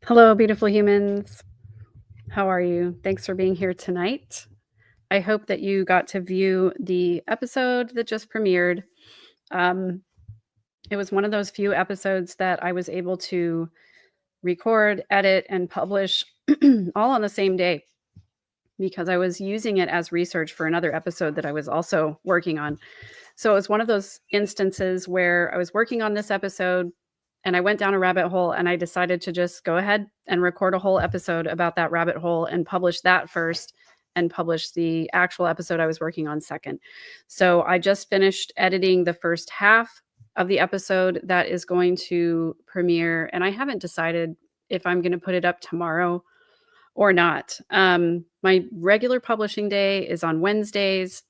Hello, beautiful humans. How are you? Thanks for being here tonight. I hope that you got to view the episode that just premiered. Um, it was one of those few episodes that I was able to record, edit, and publish all on the same day because I was using it as research for another episode that I was also working on. So it was one of those instances where I was working on this episode and I went down a rabbit hole and I decided to just go ahead and record a whole episode about that rabbit hole and publish that first and publish the actual episode I was working on second. So I just finished editing the first half of the episode that is going to premiere, and I haven't decided if I'm going to put it up tomorrow or not. My regular publishing day is on Wednesdays.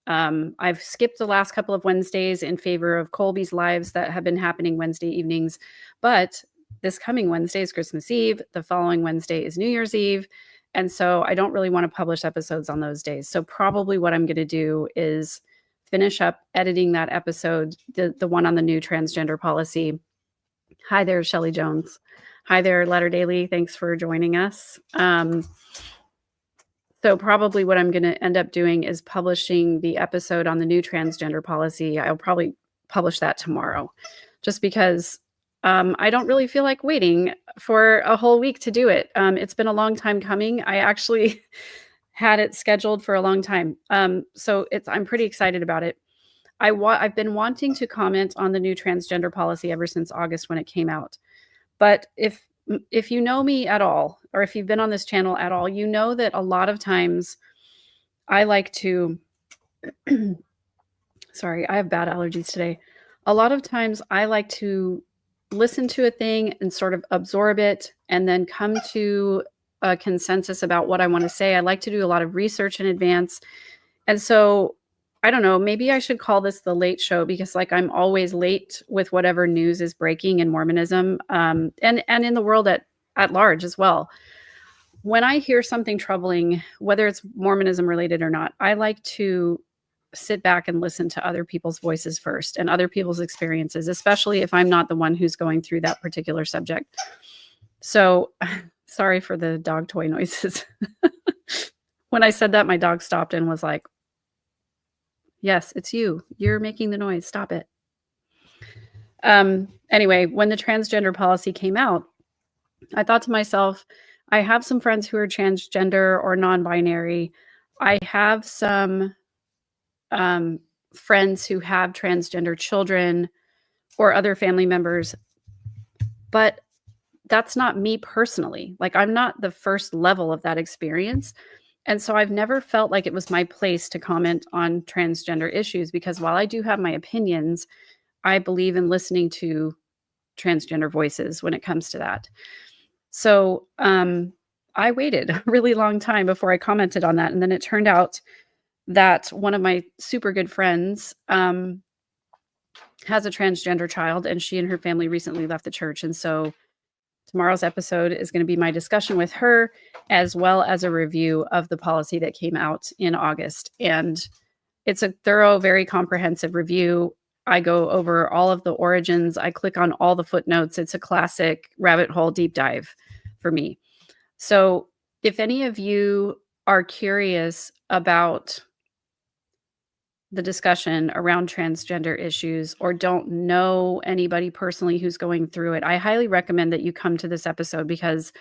I've skipped the last couple of Wednesdays in favor of Colby's lives that have been happening Wednesday evenings. But this coming Wednesday is Christmas Eve. The following Wednesday is New Year's Eve. And so I don't really want to publish episodes on those days. So probably what I'm going to do is finish up editing that episode, the one on the new transgender policy. Hi there, Shelley Jones. Hi there, Letter Daily. Thanks for joining us. So probably what I'm going to end up doing is publishing the episode on the new transgender policy. I'll probably publish that tomorrow just because I don't really feel like waiting for a whole week to do it. It's been a long time coming. I actually had it scheduled for a long time. So I'm pretty excited about it. I've been wanting to comment on the new transgender policy ever since August when it came out. But if you know me at all, or if you've been on this channel at all, you know that a lot of times I like to, sorry, I have bad allergies today. A lot of times I like to listen to a thing and sort of absorb it and then come to a consensus about what I want to say. I like to do a lot of research in advance. And so I don't know, maybe I should call this the late show because like I'm always late with whatever news is breaking in Mormonism, and in the world at large as well. When I hear something troubling, whether it's Mormonism related or not, I like to sit back and listen to other people's voices first and other people's experiences, especially if I'm not the one who's going through that particular subject. So sorry for the dog toy noises. When I said that, my dog stopped and was like, yes, it's you. You're making the noise. Stop it. Anyway, when the transgender policy came out, I thought to myself, I have some friends who are transgender or non-binary. I have some friends who have transgender children or other family members, but that's not me personally. Like I'm not the first level of that experience. And so I've never felt like it was my place to comment on transgender issues because while I do have my opinions, I believe in listening to transgender voices when it comes to that. So I waited a really long time before I commented on that. And then it turned out that one of my super good friends has a transgender child, and she and her family recently left the church. And so tomorrow's episode is going to be my discussion with her, as well as a review of the policy that came out in August. And it's a thorough, very comprehensive review. I go over all of the origins. I click on all the footnotes. It's a classic rabbit hole deep dive for me. So if any of you are curious about the discussion around transgender issues or don't know anybody personally who's going through it, I highly recommend that you come to this episode because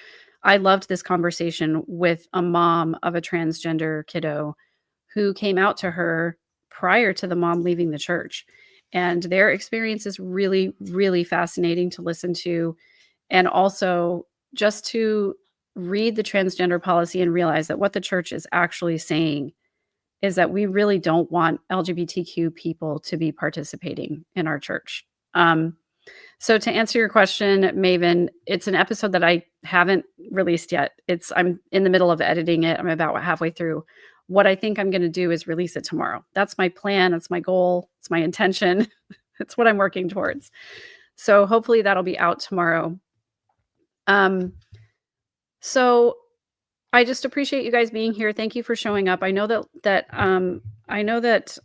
I loved this conversation with a mom of a transgender kiddo who came out to her prior to the mom leaving the church. And their experience is really, really fascinating to listen to. And also just to read the transgender policy and realize that what the church is actually saying is that we really don't want LGBTQ people to be participating in our church. So to answer your question, Maven, it's an episode that I haven't released yet. I'm in the middle of editing it. I'm about halfway through. What I think I'm going to do is release it tomorrow. That's my plan. That's my goal. It's my intention. It's what I'm working towards. So hopefully that'll be out tomorrow. So I just appreciate you guys being here. Thank you for showing up. I know that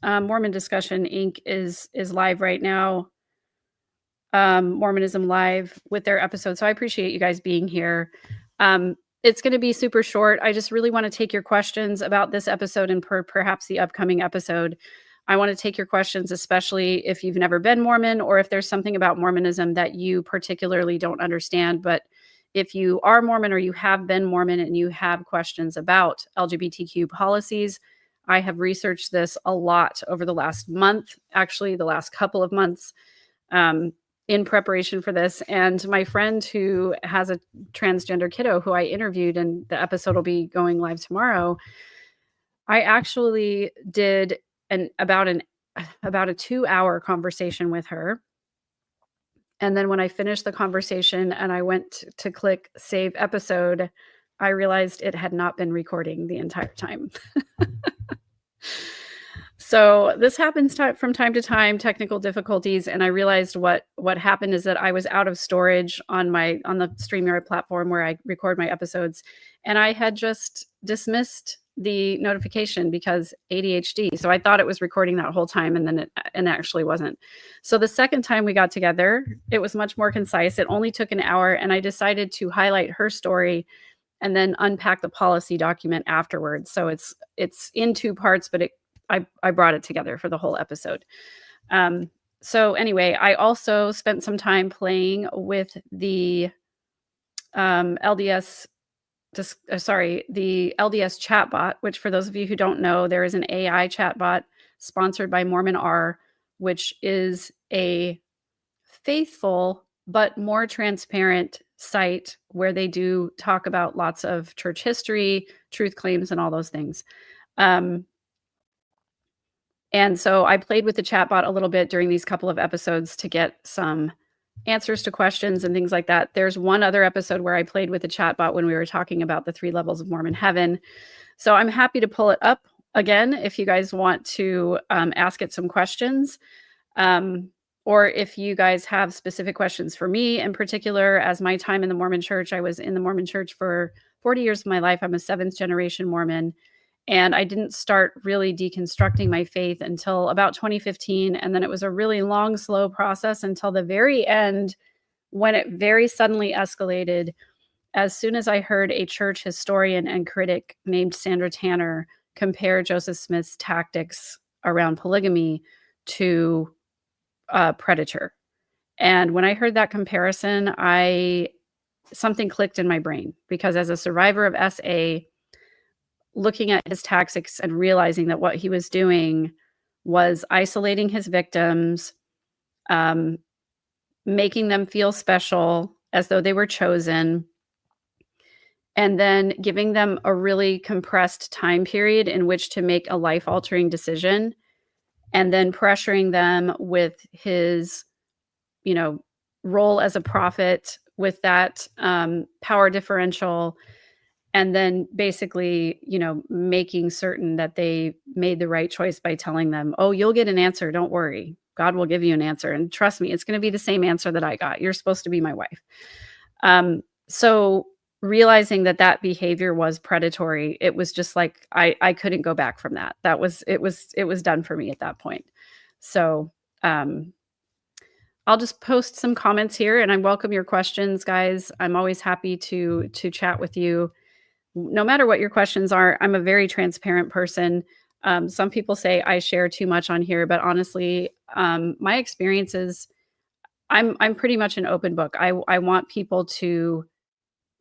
Mormon Discussion Inc. is live right now. Mormonism Live with their episode. So I appreciate you guys being here. It's going to be super short. I just really want to take your questions about this episode and perhaps the upcoming episode. I want to take your questions, especially if you've never been Mormon or if there's something about Mormonism that you particularly don't understand. But if you are Mormon or you have been Mormon and you have questions about LGBTQ policies, I have researched this a lot over the last month, actually the last couple of months, in preparation for this. And my friend who has a transgender kiddo who I interviewed, and the episode will be going live tomorrow, I actually did about a 2-hour conversation with her. And then when I finished the conversation and I went to click save episode, I realized it had not been recording the entire time. So this happens from time to time, technical difficulties. And I realized what happened is that I was out of storage on the StreamYard platform where I record my episodes. And I had just dismissed the notification because ADHD. So I thought it was recording that whole time, and then it actually wasn't. So the second time we got together, it was much more concise. It only took an hour, and I decided to highlight her story and then unpack the policy document afterwards. So it's in 2 parts, but I brought it together for the whole episode. So anyway, I also spent some time playing with the LDS chatbot, which for those of you who don't know, there is an AI chatbot sponsored by Mormon R, which is a faithful but more transparent site where they do talk about lots of church history, truth claims, and all those things. And so I played with the chatbot a little bit during these couple of episodes to get some answers to questions and things like that. There's one other episode where I played with the chatbot when we were talking about the 3 levels of Mormon heaven. So I'm happy to pull it up again if you guys want to ask it some questions. Or if you guys have specific questions for me in particular, as my time in the Mormon church, I was in the Mormon church for 40 years of my life. I'm a 7th generation Mormon. And I didn't start really deconstructing my faith until about 2015. And then it was a really long, slow process until the very end, when it very suddenly escalated as soon as I heard a church historian and critic named Sandra Tanner compare Joseph Smith's tactics around polygamy to Predator. And when I heard that comparison, something clicked in my brain, because as a survivor of SA, looking at his tactics and realizing that what he was doing was isolating his victims, making them feel special as though they were chosen, and then giving them a really compressed time period in which to make a life-altering decision, and then pressuring them with his, role as a prophet with that power differential, and then basically, making certain that they made the right choice by telling them, oh, you'll get an answer. Don't worry. God will give you an answer. And trust me, it's going to be the same answer that I got. You're supposed to be my wife. So realizing that behavior was predatory, it was just like, I couldn't go back from that. It was done for me at that point. So I'll just post some comments here, and I welcome your questions, guys. I'm always happy to chat with you. No matter what your questions are, I'm a very transparent person. Some people say I share too much on here, but honestly, my experiences, I'm pretty much an open book. I want people to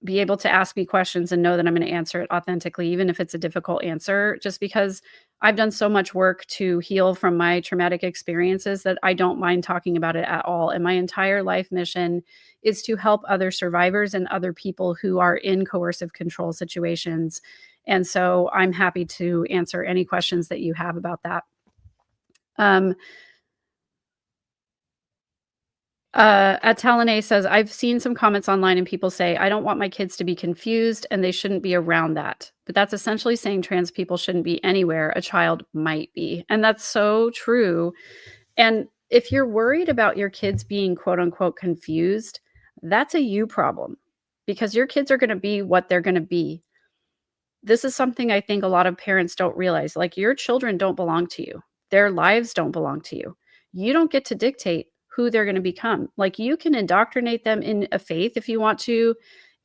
be able to ask me questions and know that I'm going to answer it authentically, even if it's a difficult answer, just because I've done so much work to heal from my traumatic experiences that I don't mind talking about it at all. And my entire life mission is to help other survivors and other people who are in coercive control situations. And so I'm happy to answer any questions that you have about that. Atalane says, I've seen some comments online and people say, I don't want my kids to be confused and they shouldn't be around that. But that's essentially saying trans people shouldn't be anywhere a child might be. And that's so true. And if you're worried about your kids being quote unquote confused, that's a you problem, because your kids are going to be what they're going to be. This is something I think a lot of parents don't realize. Like, your children don't belong to you. Their lives don't belong to you. You don't get to dictate who they're going to become. Like, you can indoctrinate them in a faith if you want to,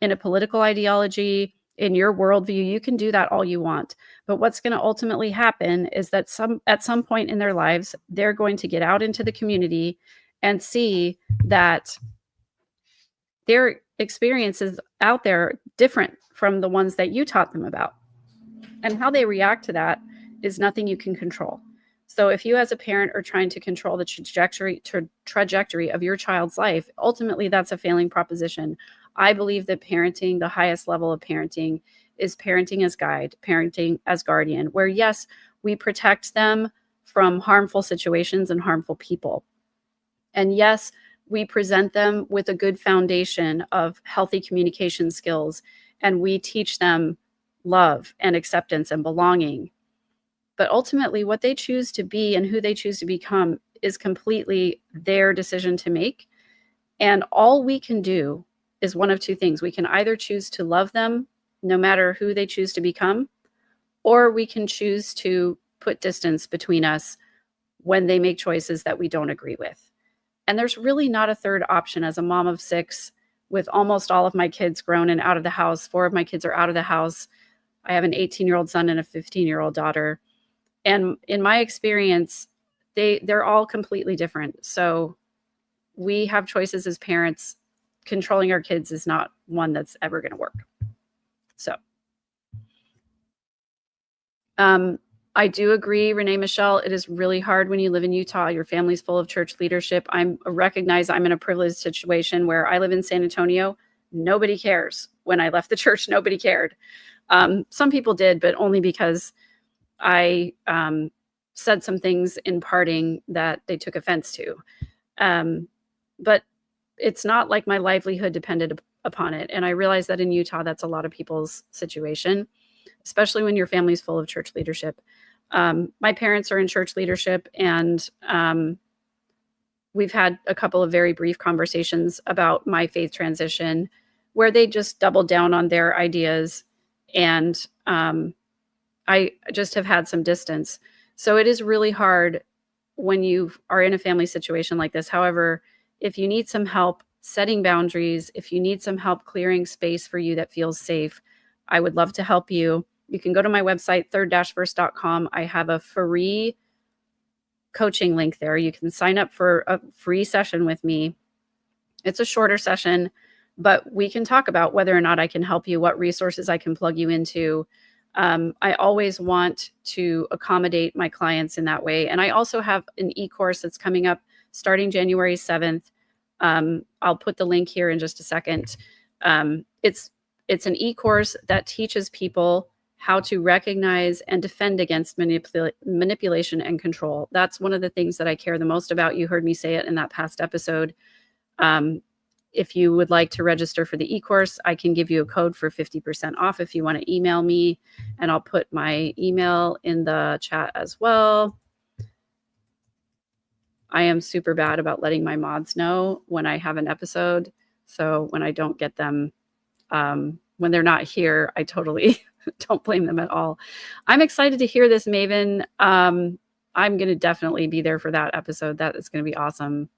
in a political ideology, in your worldview. You can do that all you want. But what's going to ultimately happen is that at some point in their lives, they're going to get out into the community and see that their experiences out there different from the ones that you taught them about. And how they react to that is nothing you can control. So if you as a parent are trying to control the trajectory of your child's life, ultimately that's a failing proposition. I believe that parenting, the highest level of parenting, is parenting as guide, parenting as guardian, where yes, we protect them from harmful situations and harmful people. And yes, we present them with a good foundation of healthy communication skills, and we teach them love and acceptance and belonging. But ultimately, what they choose to be and who they choose to become is completely their decision to make. And all we can do is one of two things. We can either choose to love them no matter who they choose to become, or we can choose to put distance between us when they make choices that we don't agree with. And there's really not a third option. As a mom of 6, with almost all of my kids grown and out of the house, 4 of my kids are out of the house. I have an 18-year-old son and a 15-year-old daughter. And in my experience, they're all completely different. So we have choices as parents. Controlling our kids is not one that's ever going to work. So I do agree, Renee Michelle, it is really hard when you live in Utah. Your family's full of church leadership. I recognize I'm in a privileged situation where I live in San Antonio. Nobody cares. When I left the church, nobody cared. Some people did, but only because I said some things in parting that they took offense to. But it's not like my livelihood depended upon it. And I realize that in Utah, that's a lot of people's situation, especially when your family's full of church leadership. My parents are in church leadership, and we've had a couple of very brief conversations about my faith transition where they just doubled down on their ideas, and I just have had some distance. So it is really hard when you are in a family situation like this. However, if you need some help setting boundaries, if you need some help clearing space for you that feels safe, I would love to help you. You can go to my website, third-verse.com. I have a free coaching link there. You can sign up for a free session with me. It's a shorter session, but we can talk about whether or not I can help you, what resources I can plug you into. I always want to accommodate my clients in that way. And I also have an e-course that's coming up starting January 7th. I'll put the link here in just a second. It's an e-course that teaches people how to recognize and defend against manipulation and control. That's one of the things that I care the most about. You heard me say it in that past episode. If you would like to register for the e-course, I can give you a code for 50% off if you want to email me, and I'll put my email in the chat as well. I am super bad about letting my mods know when I have an episode. So when I don't get them, when they're not here, I totally don't blame them at all. I'm excited to hear this, Maven. I'm going to definitely be there for that episode. That is going to be awesome.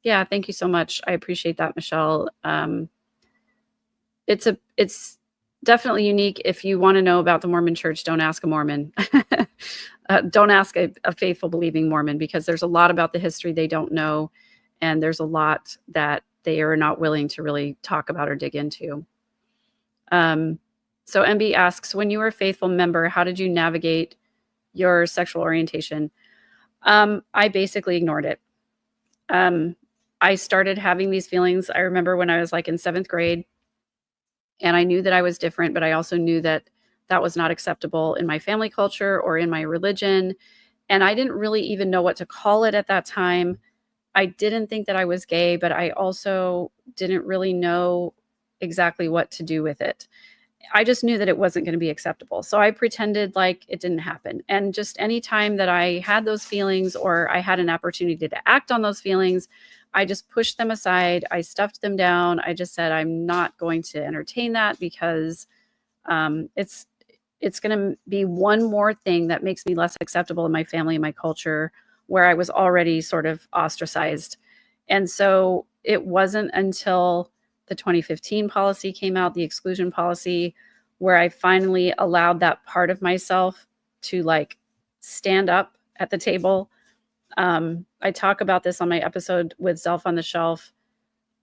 Yeah, thank you so much. I appreciate that, Michelle. It's definitely unique. If you want to know about the Mormon Church, don't ask a Mormon. Don't ask a faithful believing Mormon, because there's a lot about the history they don't know, and there's a lot that they are not willing to really talk about or dig into. So MB asks, when you were a faithful member, how did you navigate your sexual orientation? I basically ignored it. I started having these feelings. I remember when I was like in 7th grade, and I knew that I was different, but I also knew that that was not acceptable in my family culture or in my religion. And I didn't really even know what to call it at that time. I didn't think that I was gay, but I also didn't really know exactly what to do with it. I just knew that it wasn't going to be acceptable. So I pretended like it didn't happen. And just any time that I had those feelings, or I had an opportunity to act on those feelings, I just pushed them aside. I stuffed them down. I just said, I'm not going to entertain that, because it's going to be one more thing that makes me less acceptable in my family and my culture, where I was already sort of ostracized. And so it wasn't until the 2015 policy came out, the exclusion policy, where I finally allowed that part of myself to like stand up at the table. I talk about this on my episode with Zelf on the Shelf,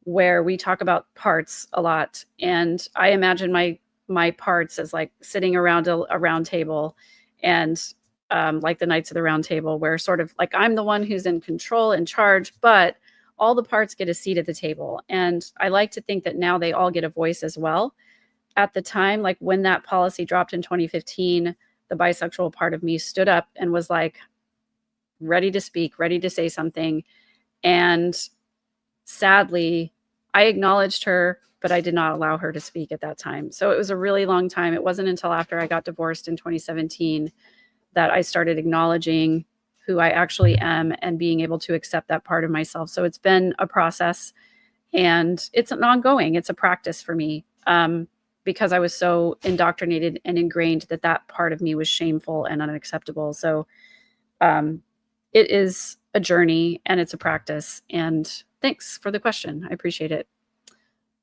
where we talk about parts a lot. And I imagine my parts as like sitting around a round table, and like the Knights of the Round Table, where sort of like I'm the one who's in control, in charge, but all the parts get a seat at the table. And I like to think that now they all get a voice as well. At the time, like when that policy dropped in 2015, the bisexual part of me stood up and was like ready to speak, ready to say something. And sadly, I acknowledged her, but I did not allow her to speak at that time. So it was a really long time. It wasn't until after I got divorced in 2017 that I started acknowledging who I actually am and being able to accept that part of myself. So it's been a process, and it's an ongoing, it's a practice for me, because I was so indoctrinated and ingrained that that part of me was shameful and unacceptable. So it is a journey and it's a practice. And thanks for the question. I appreciate it.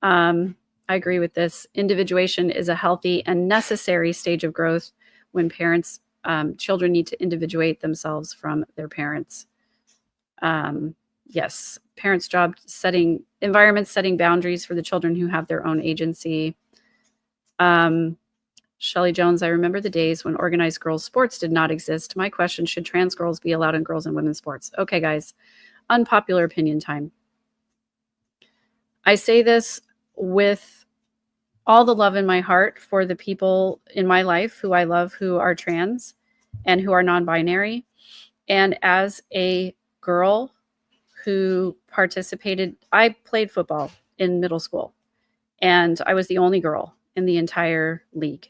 I agree with this. Individuation is a healthy and necessary stage of growth when children need to individuate themselves from their parents. Yes, parents' job environments setting boundaries for the children who have their own agency. Shelley Jones, I remember the days when organized girls' sports did not exist. My question, should trans girls be allowed in girls and women's sports? Okay, guys, unpopular opinion time. I say this with all the love in my heart for the people in my life who I love, who are trans and who are non-binary. And as a girl who participated, I played football in middle school, and I was the only girl in the entire league.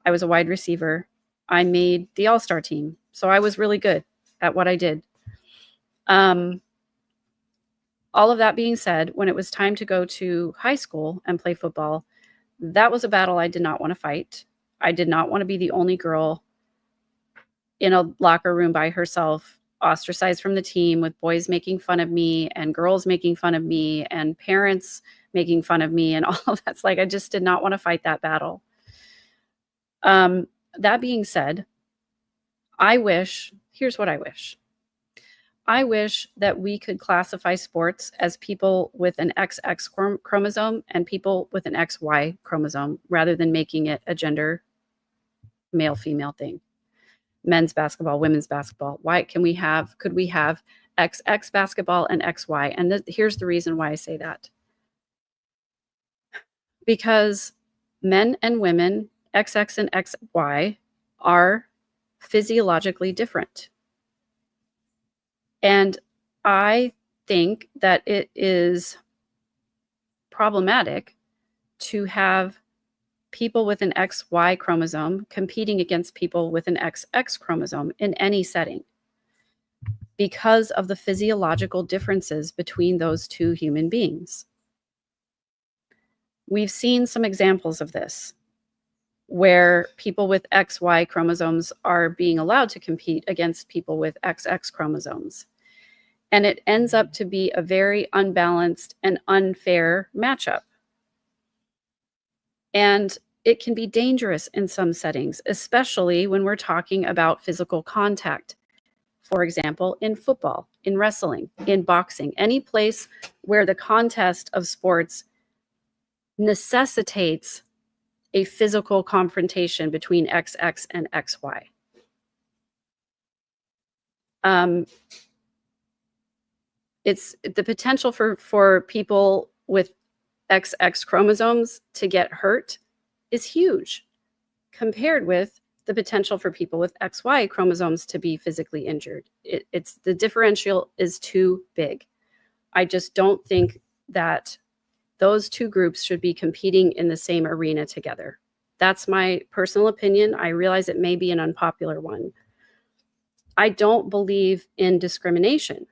I was a wide receiver. I made the all-star team, so I was really good at what I did. All of that being said, when it was time to go to high school and play football, that was a battle I did not want to fight. I did not want to be the only girl in a locker room by herself, ostracized from the team, with boys making fun of me and girls making fun of me and parents making fun of me and all of that's like, I just did not want to fight that battle. That being said, here's what I wish. I wish that we could classify sports as people with an XX chromosome and people with an XY chromosome, rather than making it a gender male-female thing. Men's basketball, women's basketball. Could we have XX basketball and XY? And here's the reason why I say that. Because men and women, XX and XY, are physiologically different. And I think that it is problematic to have people with an XY chromosome competing against people with an XX chromosome in any setting, because of the physiological differences between those two human beings. We've seen some examples of this, where people with XY chromosomes are being allowed to compete against people with XX chromosomes. And it ends up to be a very unbalanced and unfair matchup. And it can be dangerous in some settings, especially when we're talking about physical contact. For example, in football, in wrestling, in boxing, any place where the contest of sports necessitates a physical confrontation between XX and XY. It's the potential for people with XX chromosomes to get hurt is huge, compared with the potential for people with XY chromosomes to be physically injured. It's the differential is too big. I just don't think that those two groups should be competing in the same arena together. That's my personal opinion. I realize it may be an unpopular one. I don't believe in discrimination.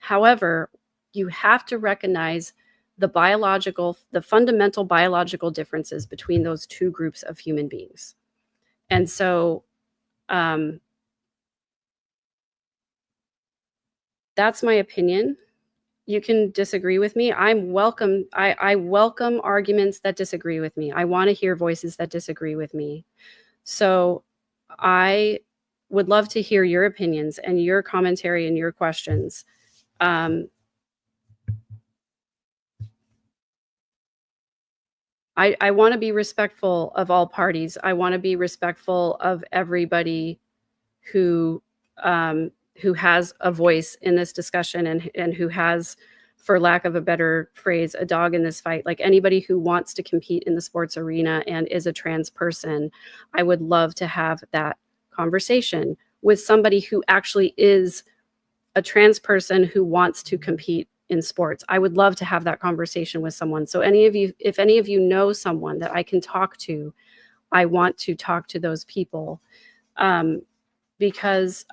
However, you have to recognize the fundamental biological differences between those two groups of human beings. And so That's my opinion. You can disagree with me. I welcome arguments that disagree with me. I want to hear voices that disagree with me. So I would love to hear your opinions and your commentary and your questions. I want to be respectful of all parties. I want to be respectful of everybody who has a voice in this discussion and who has, for lack of a better phrase, a dog in this fight. Like anybody who wants to compete in the sports arena and is a trans person, I would love to have that conversation with somebody who actually is a trans person who wants to compete in sports. I would love to have that conversation with someone. So if any of you know someone that I can talk to, I want to talk to those people. Because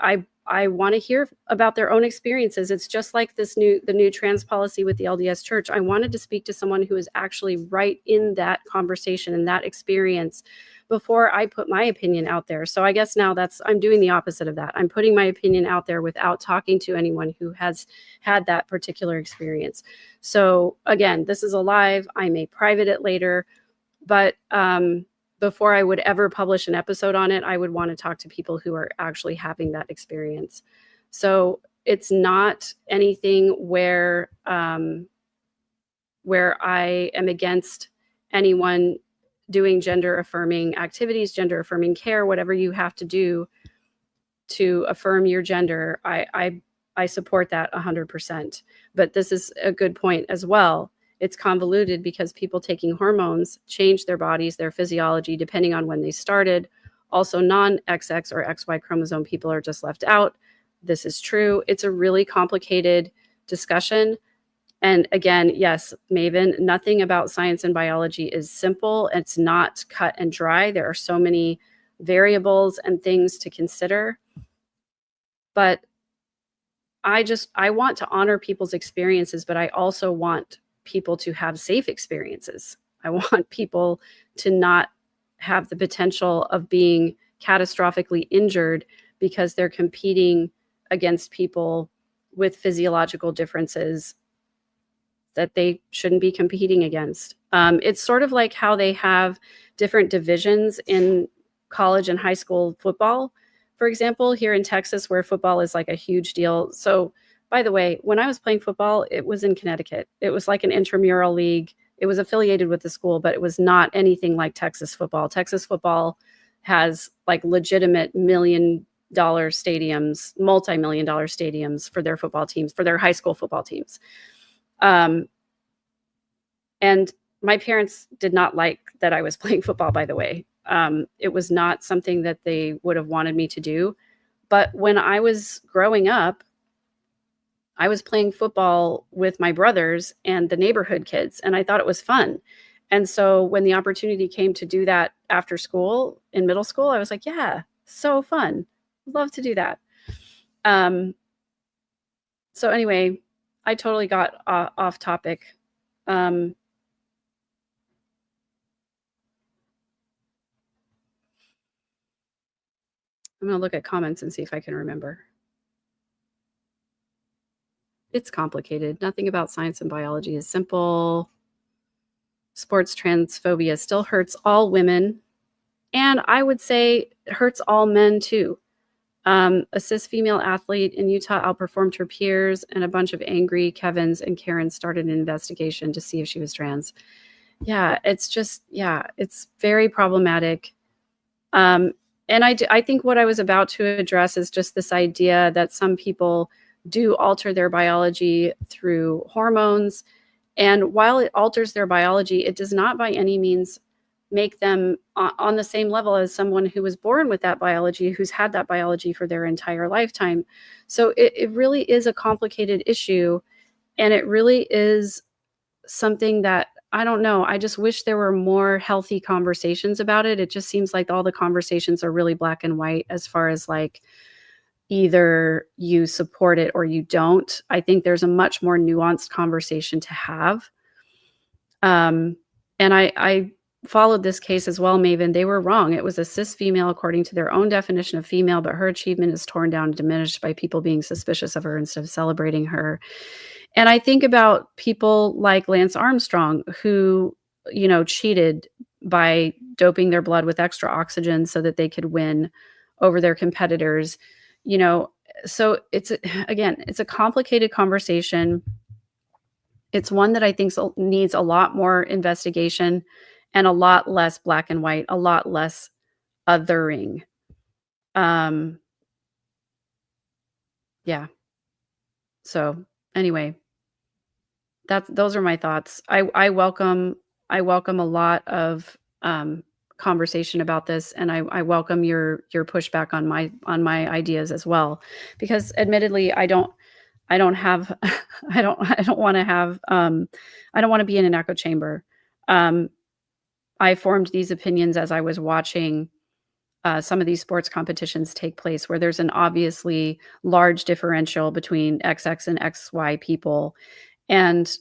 I want to hear about their own experiences. It's just like the new trans policy with the LDS Church. I wanted to speak to someone who is actually right in that conversation and that experience before I put my opinion out there. So I guess now I'm doing the opposite of that. I'm putting my opinion out there without talking to anyone who has had that particular experience. So again, this is a live. I may private it later, but before I would ever publish an episode on it, I would want to talk to people who are actually having that experience. So it's not anything where I am against anyone doing gender affirming activities, gender affirming care, whatever you have to do to affirm your gender. I support that 100%. But this is a good point as well. It's convoluted because people taking hormones change their bodies, their physiology, depending on when they started. Also, non-XX or XY chromosome people are just left out. This is true. It's a really complicated discussion. And again, yes, Maven, nothing about science and biology is simple. It's not cut and dry. There are so many variables and things to consider. But I want to honor people's experiences, but I also want people to have safe experiences. I want people to not have the potential of being catastrophically injured because they're competing against people with physiological differences that they shouldn't be competing against. It's sort of like how they have different divisions in college and high school football, for example, here in Texas, where football is like a huge deal. So by the way, when I was playing football, it was in Connecticut. It was like an intramural league. It was affiliated with the school, but it was not anything like Texas football. Texas football has like legitimate $1 million stadiums, multi-million-dollar stadiums for their football teams, for their high school football teams. And my parents did not like that I was playing football, by the way. It was not something that they would have wanted me to do. But when I was growing up, I was playing football with my brothers and the neighborhood kids, and I thought it was fun. And so when the opportunity came to do that after school, in middle school, I was like, yeah, so fun. Love to do that. So anyway, I totally got off topic. I'm going to look at comments and see if I can remember. It's complicated. Nothing about science and biology is simple. Sports transphobia still hurts all women. And I would say it hurts all men too. A cis female athlete in Utah outperformed her peers, and a bunch of angry Kevins and Karens started an investigation to see if she was trans. Yeah, it's very problematic. And I think what I was about to address is just this idea that some people do alter their biology through hormones. And while it alters their biology, it does not by any means make them on the same level as someone who was born with that biology, who's had that biology for their entire lifetime. So it really is a complicated issue. And it really is something that, I don't know, I just wish there were more healthy conversations about it. It just seems like all the conversations are really black and white as far as like either you support it or you don't. I think there's a much more nuanced conversation to have. And I followed this case as well, Maven. They were wrong. It was a cis female according to their own definition of female, but her achievement is torn down and diminished by people being suspicious of her instead of celebrating her. And I think about people like Lance Armstrong, who, cheated by doping their blood with extra oxygen so that they could win over their competitors. So it's a complicated conversation. It's one that I think needs a lot more investigation and a lot less black and white, a lot less othering. Yeah. So anyway, those are my thoughts. I welcome a lot of conversation about this, and I welcome your pushback on my ideas as well, because admittedly I don't have I don't want to have I don't want to be in an echo chamber. I formed these opinions as I was watching some of these sports competitions take place, where there's an obviously large differential between XX and XY people. And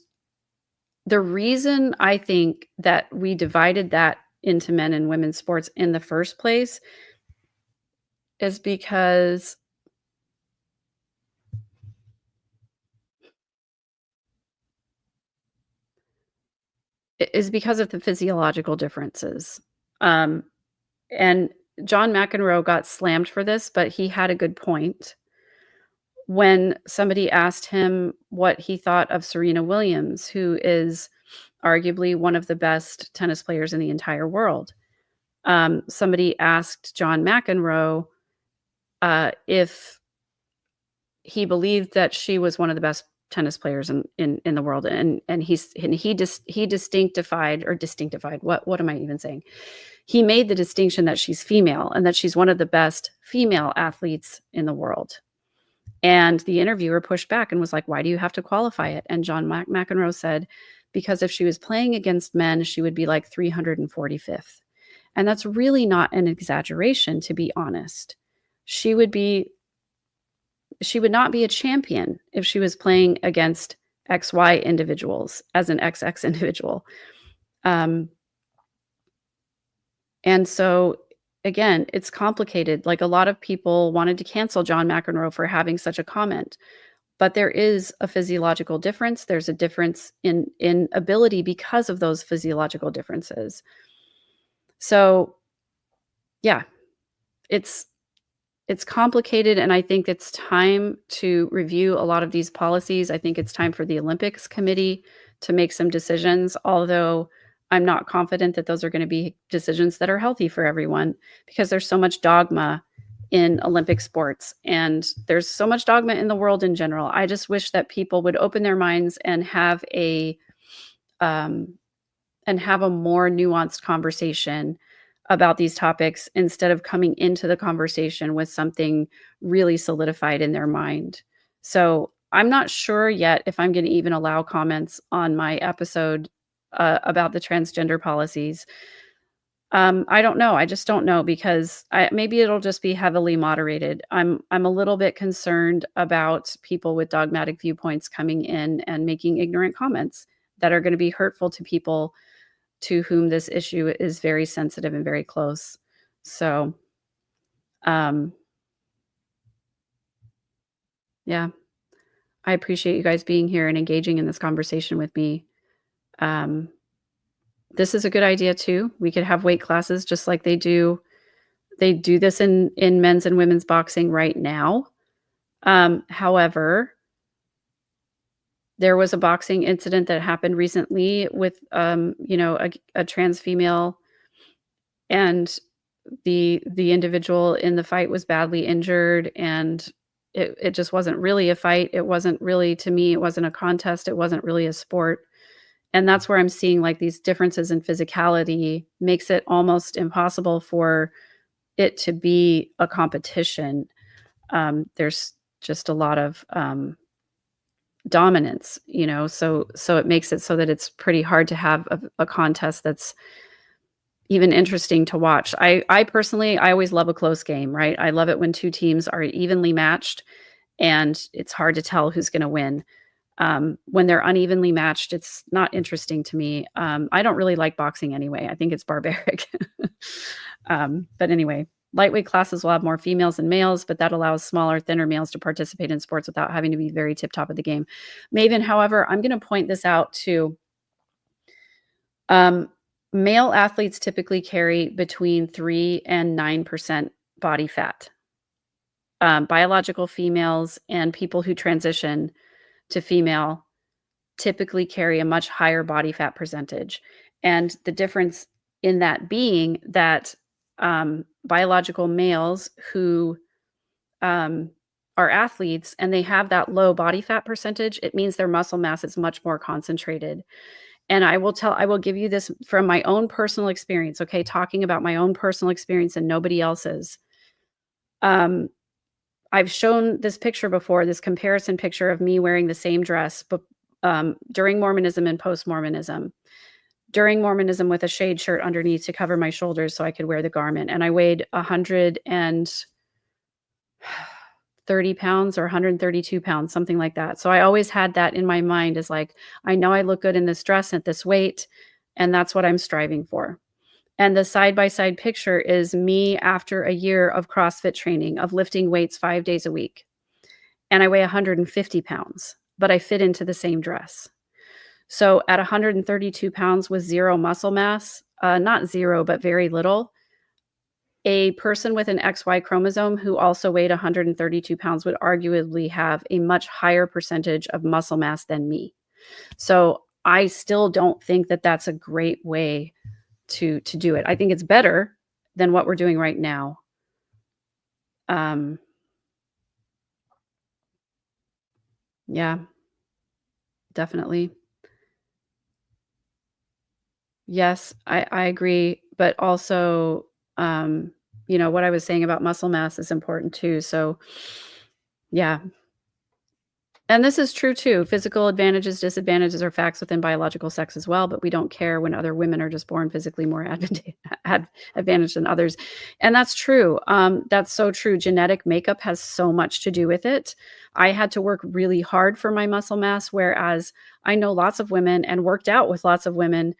the reason I think that we divided that into men and women's sports in the first place is because of the physiological differences. And John McEnroe got slammed for this, but he had a good point. When somebody asked him what he thought of Serena Williams, who is arguably one of the best tennis players in the entire world, somebody asked John McEnroe if he believed that she was one of the best tennis players in the world, and he distinctified. What am I even saying? He made the distinction that she's female and that she's one of the best female athletes in the world. And the interviewer pushed back and was like, why do you have to qualify it? And John McEnroe said, because if she was playing against men, she would be like 345th. And that's really not an exaggeration, to be honest. She would not be a champion if she was playing against XY individuals as an XX individual. And so, again, it's complicated. Like, a lot of people wanted to cancel John McEnroe for having such a comment, but there is a physiological difference. There's a difference in ability because of those physiological differences. So, yeah, it's complicated, and I think it's time to review a lot of these policies. I think it's time for the Olympics Committee to make some decisions, although I'm not confident that those are going to be decisions that are healthy for everyone, because there's so much dogma in Olympic sports, and there's so much dogma in the world in general. I just wish that people would open their minds and have a more nuanced conversation about these topics, instead of coming into the conversation with something really solidified in their mind. So I'm not sure yet if I'm going to even allow comments on my episode about the transgender policies. I don't know. I just don't know, because maybe it'll just be heavily moderated. I'm a little bit concerned about people with dogmatic viewpoints coming in and making ignorant comments that are going to be hurtful to people to whom this issue is very sensitive and very close. So, yeah, I appreciate you guys being here and engaging in this conversation with me. This is a good idea too. We could have weight classes just like they do this in men's and women's boxing right now. However, there was a boxing incident that happened recently with, a trans female, and the individual in the fight was badly injured, and it just wasn't really a fight. It wasn't really, to me, it wasn't a contest. It wasn't really a sport. And that's where I'm seeing, like, these differences in physicality makes it almost impossible for it to be a competition. There's just a lot of dominance, so it makes it so that it's pretty hard to have a contest that's even interesting to watch. I personally, I always love a close game, right? I love it when two teams are evenly matched and it's hard to tell who's going to win. When they're unevenly matched, it's not interesting to me. I don't really like boxing anyway. I think it's barbaric. But anyway, lightweight classes will have more females than males, but that allows smaller, thinner males to participate in sports without having to be very tip top of the game. Maven, however, I'm going to point this out too. Male athletes typically carry between 3 and 9% body fat. Biological females and people who transition to female typically carry a much higher body fat percentage. And the difference in that being that biological males who are athletes and they have that low body fat percentage, it means their muscle mass is much more concentrated. And I will give you this from my own personal experience, okay? Talking about my own personal experience and nobody else's. I've shown this picture before, this comparison picture of me wearing the same dress, but during Mormonism and post-Mormonism. During Mormonism with a shade shirt underneath to cover my shoulders so I could wear the garment. And I weighed 130 pounds or 132 pounds, something like that. So I always had that in my mind as like, I know I look good in this dress at this weight, and that's what I'm striving for. And the side-by-side picture is me after a year of CrossFit training, of lifting weights 5 days a week. And I weigh 150 pounds, but I fit into the same dress. So at 132 pounds with zero muscle mass, not zero, but very little, a person with an XY chromosome who also weighed 132 pounds would arguably have a much higher percentage of muscle mass than me. So I still don't think that that's a great way to do it. I think it's better than what we're doing right now. Yeah, definitely. Yes, I agree. But also, what I was saying about muscle mass is important too. So yeah. And this is true too. Physical advantages, disadvantages are facts within biological sex as well, but we don't care when other women are just born physically more advantaged than others. And that's true. That's so true. Genetic makeup has so much to do with it. I had to work really hard for my muscle mass, whereas I know lots of women and worked out with lots of women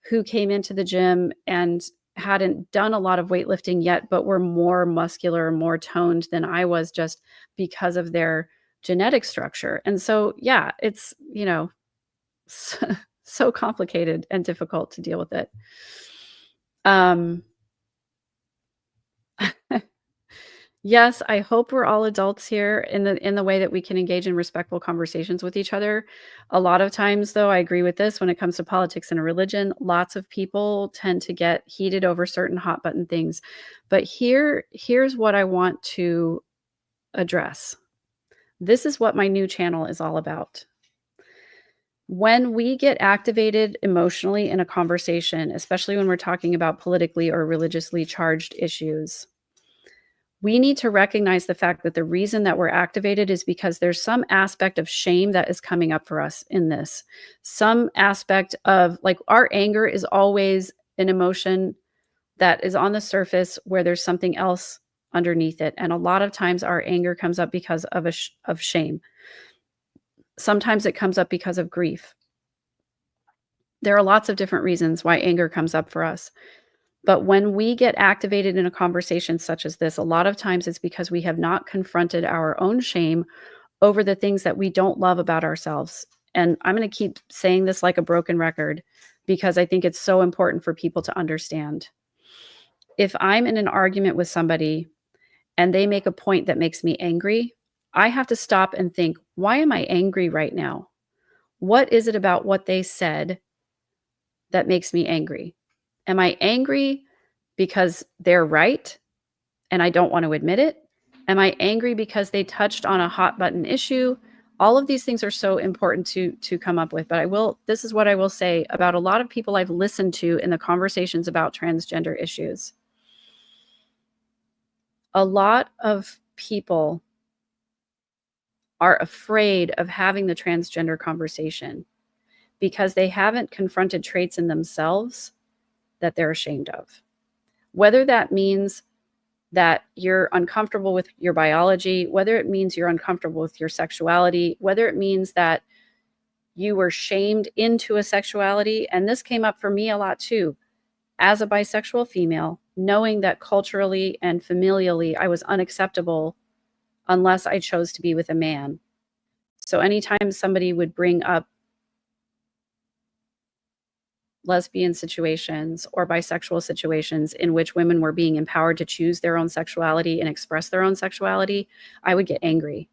who came into the gym and hadn't done a lot of weightlifting yet, but were more muscular, more toned than I was just because of their genetic structure. And so, yeah, it's, so complicated and difficult to deal with it. Yes, I hope we're all adults here in the way that we can engage in respectful conversations with each other. A lot of times, though, I agree with this when it comes to politics and religion. Lots of people tend to get heated over certain hot button things. But here's what I want to address. This is what my new channel is all about. When we get activated emotionally in a conversation, especially when we're talking about politically or religiously charged issues, we need to recognize the fact that the reason that we're activated is because there's some aspect of shame that is coming up for us in this. Some aspect of, like, our anger is always an emotion that is on the surface where there's something else underneath it. And a lot of times our anger comes up because of of shame. Sometimes it comes up because of grief. There are lots of different reasons why anger comes up for us. But when we get activated in a conversation such as this, a lot of times it's because we have not confronted our own shame over the things that we don't love about ourselves. And I'm going to keep saying this like a broken record because I think it's so important for people to understand. If I'm in an argument with somebody and they make a point that makes me angry, I have to stop and think, why am I angry right now? What is it about what they said that makes me angry? Am I angry because they're right and I don't want to admit it? Am I angry because they touched on a hot button issue? All of these things are so important to come up with. But this is what I will say about a lot of people I've listened to in the conversations about transgender issues. A lot of people are afraid of having the transgender conversation because they haven't confronted traits in themselves that they're ashamed of. Whether that means that you're uncomfortable with your biology, whether it means you're uncomfortable with your sexuality, whether it means that you were shamed into a sexuality. And this came up for me a lot too, as a bisexual female, knowing that culturally and familially I was unacceptable unless I chose to be with a man. So anytime somebody would bring up lesbian situations or bisexual situations in which women were being empowered to choose their own sexuality and express their own sexuality, I would get angry.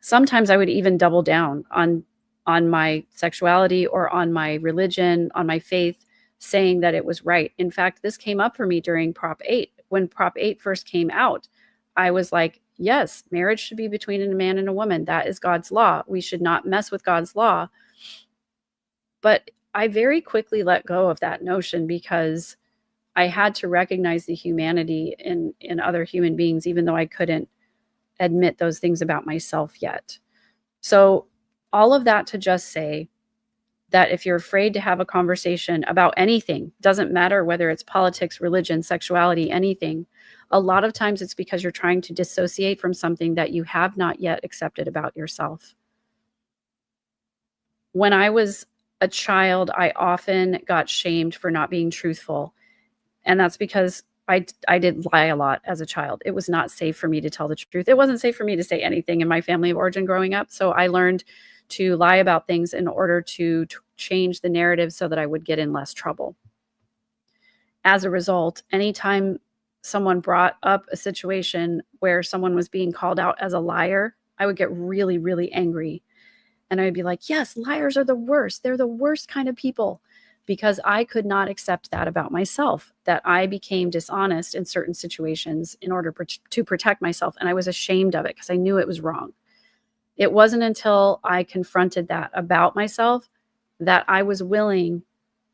Sometimes I would even double down on my sexuality or on my religion, on my faith, saying that it was right. In fact, this came up for me during Prop 8. When Prop 8 first came out, I was like, yes, marriage should be between a man and a woman. That is God's law. We should not mess with God's law. But I very quickly let go of that notion because I had to recognize the humanity in other human beings, even though I couldn't admit those things about myself yet. So all of that to just say that if you're afraid to have a conversation about anything, doesn't matter whether it's politics, religion, sexuality, anything, a lot of times it's because you're trying to dissociate from something that you have not yet accepted about yourself. When I was a child, I often got shamed for not being truthful. And that's because I did lie a lot as a child. It was not safe for me to tell the truth. It wasn't safe for me to say anything in my family of origin growing up. So I learned to lie about things in order to change the narrative so that I would get in less trouble. As a result, anytime someone brought up a situation where someone was being called out as a liar, I would get really, really angry. And I would be like, yes, liars are the worst. They're the worst kind of people, because I could not accept that about myself, that I became dishonest in certain situations in order to protect myself. And I was ashamed of it because I knew it was wrong. It wasn't until I confronted that about myself that I was willing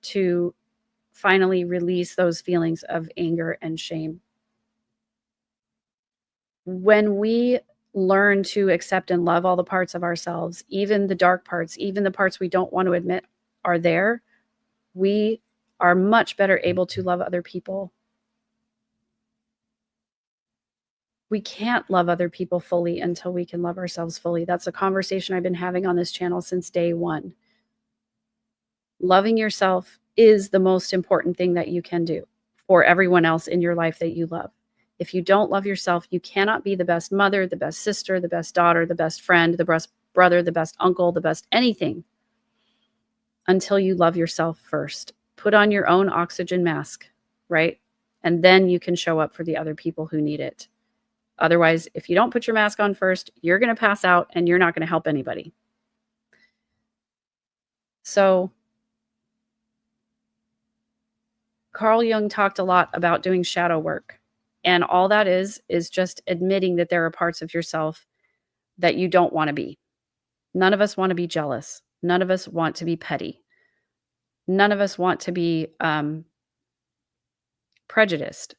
to finally release those feelings of anger and shame. When we learn to accept and love all the parts of ourselves, even the dark parts, even the parts we don't want to admit are there, we are much better able to love other people. We can't love other people fully until we can love ourselves fully. That's a conversation I've been having on this channel since day one. Loving yourself is the most important thing that you can do for everyone else in your life that you love. If you don't love yourself, you cannot be the best mother, the best sister, the best daughter, the best friend, the best brother, the best uncle, the best anything until you love yourself first. Put on your own oxygen mask, right? And then you can show up for the other people who need it. Otherwise, if you don't put your mask on first, you're going to pass out and you're not going to help anybody. So Carl Jung talked a lot about doing shadow work. And all that is just admitting that there are parts of yourself that you don't want to be. None of us want to be jealous. None of us want to be petty. None of us want to be prejudiced.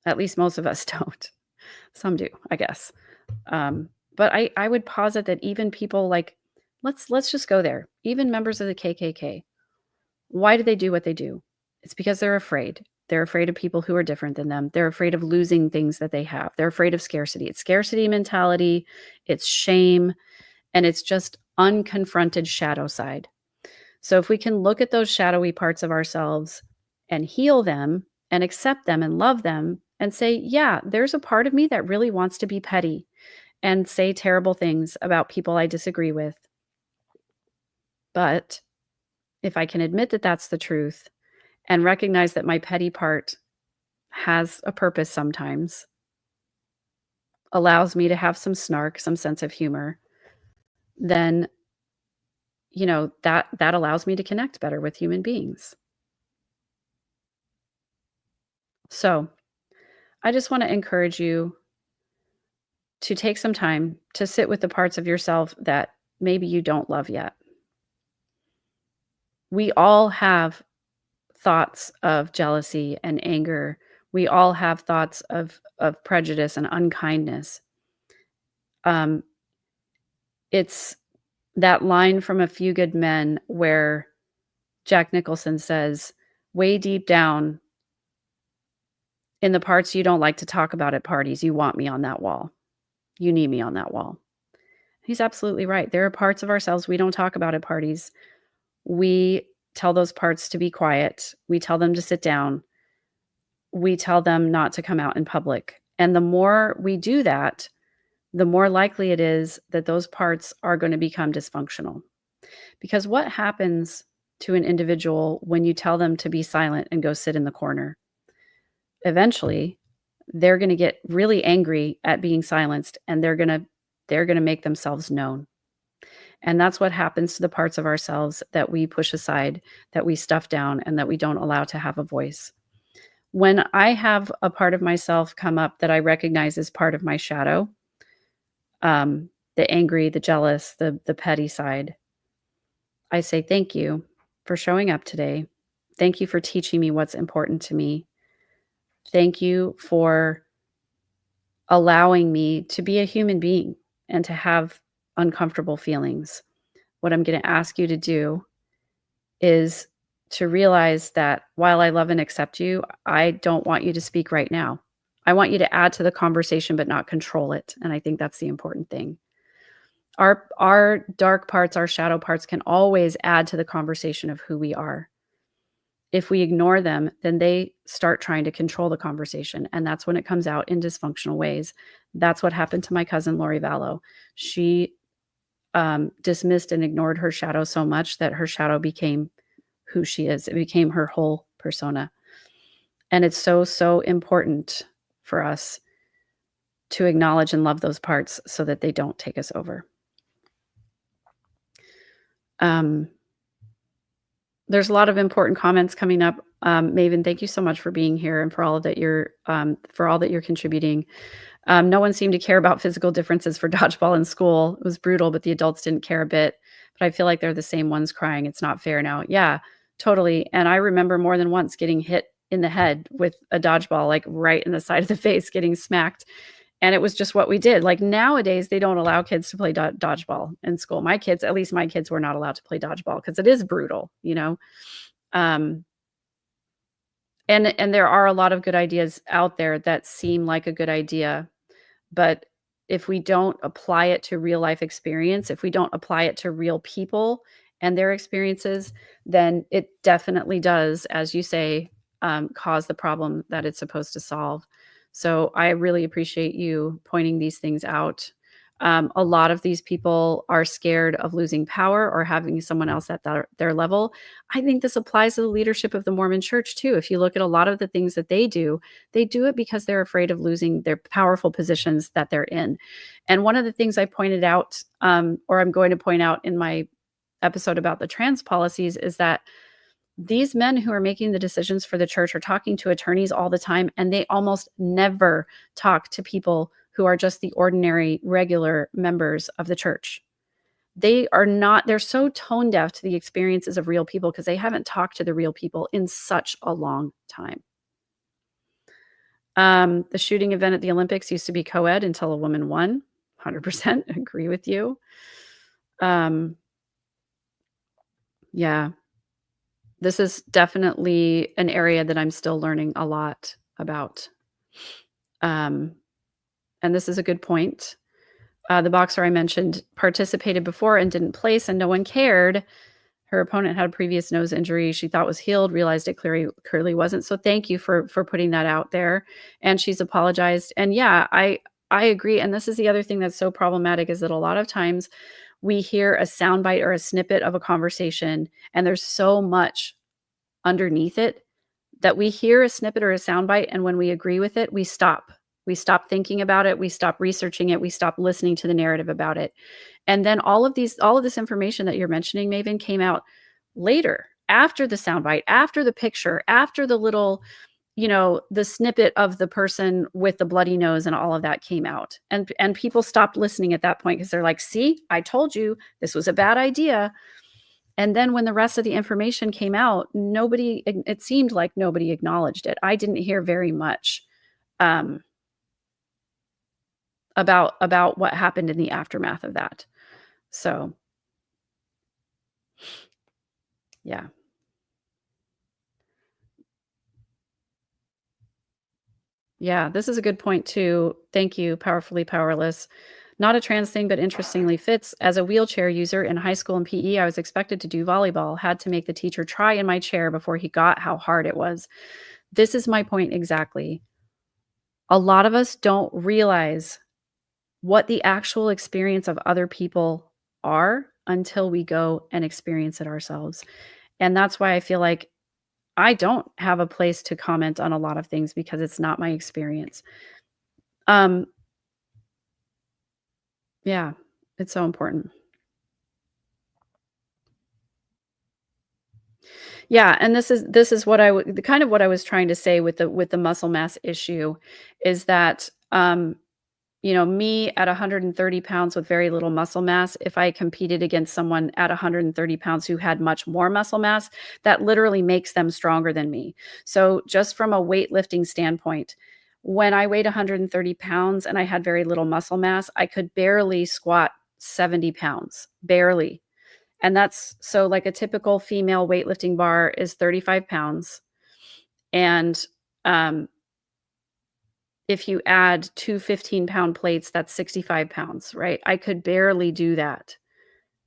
At least most of us don't. Some do, I guess. But I would posit that even people like, let's just go there. Even members of the KKK. Why do they do what they do? It's because they're afraid. They're afraid of people who are different than them. They're afraid of losing things that they have. They're afraid of scarcity. It's scarcity mentality. It's shame. And it's just unconfronted shadow side. So if we can look at those shadowy parts of ourselves and heal them and accept them and love them and say, yeah, there's a part of me that really wants to be petty and say terrible things about people I disagree with. But if I can admit that that's the truth and recognize that my petty part has a purpose sometimes, allows me to have some snark, some sense of humor, then, that allows me to connect better with human beings. So I just want to encourage you to take some time to sit with the parts of yourself that maybe you don't love yet. We all have thoughts of jealousy and anger. We all have thoughts of prejudice and unkindness. It's that line from A Few Good Men where Jack Nicholson says, way deep down in the parts you don't like to talk about at parties, you want me on that wall. You need me on that wall. He's absolutely right. There are parts of ourselves we don't talk about at parties. We tell those parts to be quiet. We tell them to sit down. We tell them not to come out in public. And the more we do that, the more likely it is that those parts are going to become dysfunctional. Because what happens to an individual when you tell them to be silent and go sit in the corner? Eventually, they're going to get really angry at being silenced, and they're going to make themselves known. And that's what happens to the parts of ourselves that we push aside, that we stuff down, and that we don't allow to have a voice. When I have a part of myself come up that I recognize as part of my shadow, the angry, the jealous, the petty side, I say, thank you for showing up today. Thank you for teaching me what's important to me. Thank you for allowing me to be a human being and to have uncomfortable feelings. What I'm going to ask you to do is to realize that while I love and accept you, I don't want you to speak right now. I want you to add to the conversation, but not control it. And I think that's the important thing. Our dark parts, our shadow parts can always add to the conversation of who we are. If we ignore them, then they start trying to control the conversation. And that's when it comes out in dysfunctional ways. That's what happened to my cousin, Lori Vallow. She dismissed and ignored her shadow so much that her shadow became who she is. It became her whole persona. And it's so, so important for us to acknowledge and love those parts so that they don't take us over. There's a lot of important comments coming up. Maven, thank you so much for being here and for all that you're contributing. No one seemed to care about physical differences for dodgeball in school. It was brutal, but the adults didn't care a bit. But I feel like they're the same ones crying. It's not fair now. Yeah, totally. And I remember more than once getting hit in the head with a dodgeball, like right in the side of the face, getting smacked. And it was just what we did. Like nowadays, they don't allow kids to play dodgeball in school. At least my kids were not allowed to play dodgeball because it is brutal, you know? And there are a lot of good ideas out there that seem like a good idea. But if we don't apply it to real life experience, if we don't apply it to real people and their experiences, then it definitely does, as you say, cause the problem that it's supposed to solve. So I really appreciate you pointing these things out. A lot of these people are scared of losing power or having someone else at their level. I think this applies to the leadership of the Mormon Church too. If you look at a lot of the things that they do it because they're afraid of losing their powerful positions that they're in. And one of the things I pointed out, or I'm going to point out in my episode about the trans policies, is that these men who are making the decisions for the church are talking to attorneys all the time, and they almost never talk to people who are just the ordinary, regular members of the church. They're so tone deaf to the experiences of real people because they haven't talked to the real people in such a long time. The shooting event at the Olympics used to be co-ed until a woman won. 100% agree with you. Yeah. This is definitely an area that I'm still learning a lot about. And this is a good point. The boxer I mentioned participated before and didn't place, and no one cared. Her opponent had a previous nose injury she thought was healed, realized it clearly wasn't. So thank you for putting that out there. And she's apologized. And yeah, I agree. And this is the other thing that's so problematic is that a lot of times we hear a soundbite or a snippet of a conversation, and there's so much underneath it that we hear a snippet or a soundbite, and when we agree with it, we stop. We stop thinking about it. We stop researching it. We stop listening to the narrative about it. And then all of this information that you're mentioning, Maven, came out later, after the soundbite, after the picture, after the little, the snippet of the person with the bloody nose and all of that came out. And people stopped listening at that point because they're like, see, I told you this was a bad idea. And then when the rest of the information came out, it seemed like nobody acknowledged it. I didn't hear very much about what happened in the aftermath of that. So, yeah. Yeah, this is a good point too. Thank you, Powerfully Powerless. Not a trans thing, but interestingly fits. As a wheelchair user in high school and PE, I was expected to do volleyball, had to make the teacher try in my chair before he got how hard it was. This is my point exactly. A lot of us don't realize what the actual experience of other people are until we go and experience it ourselves. And that's why I feel like I don't have a place to comment on a lot of things because it's not my experience. Um, yeah, it's so important. Yeah, and this is what the kind of what I was trying to say with the muscle mass issue is that me at 130 pounds with very little muscle mass, if I competed against someone at 130 pounds who had much more muscle mass, that literally makes them stronger than me. So just from a weightlifting standpoint, when I weighed 130 pounds and I had very little muscle mass, I could barely squat 70 pounds, barely. And that's so like a typical female weightlifting bar is 35 pounds. And if you add two 15-pound plates, that's 65 pounds, right? I could barely do that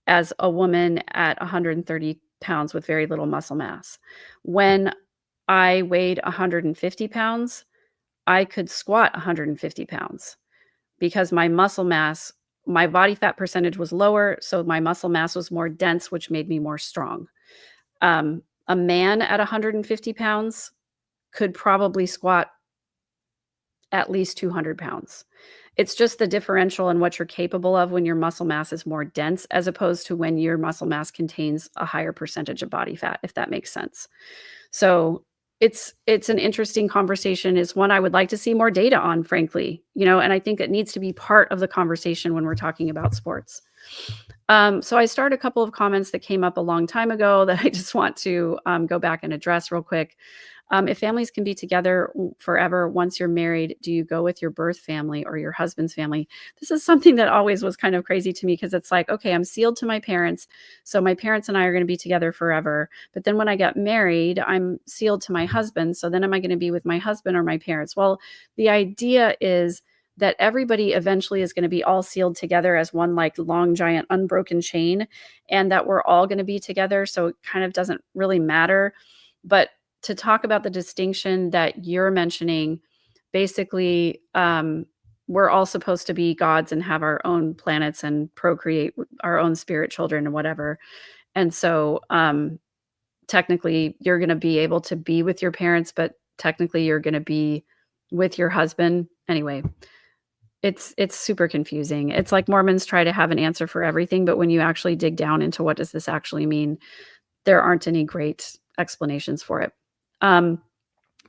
as a woman at 130 pounds with very little muscle mass. When I weighed 150 pounds, I could squat 150 pounds because my body fat percentage was lower, so my muscle mass was more dense, which made me more strong. A man at 150 pounds could probably squat at least 200 pounds. It's just the differential in what you're capable of when your muscle mass is more dense, as opposed to when your muscle mass contains a higher percentage of body fat, if that makes sense. So it's an interesting conversation. It's one I would like to see more data on, frankly, and I think it needs to be part of the conversation when we're talking about sports. So I started a couple of comments that came up a long time ago that I just want to go back and address real quick. If families can be together forever once you're married, do you go with your birth family or your husband's family? This is something that always was kind of crazy to me because it's like, okay, I'm sealed to my parents. So my parents and I are going to be together forever. But then when I get married, I'm sealed to my husband. So then am I going to be with my husband or my parents? Well, the idea is that everybody eventually is going to be all sealed together as one like long, giant, unbroken chain, and that we're all going to be together. So it kind of doesn't really matter. But to talk about the distinction that you're mentioning, basically, we're all supposed to be gods and have our own planets and procreate our own spirit children and whatever. And so, technically, you're going to be able to be with your parents, but technically, you're going to be with your husband anyway. It's super confusing. It's like Mormons try to have an answer for everything, but when you actually dig down into what does this actually mean, there aren't any great explanations for it.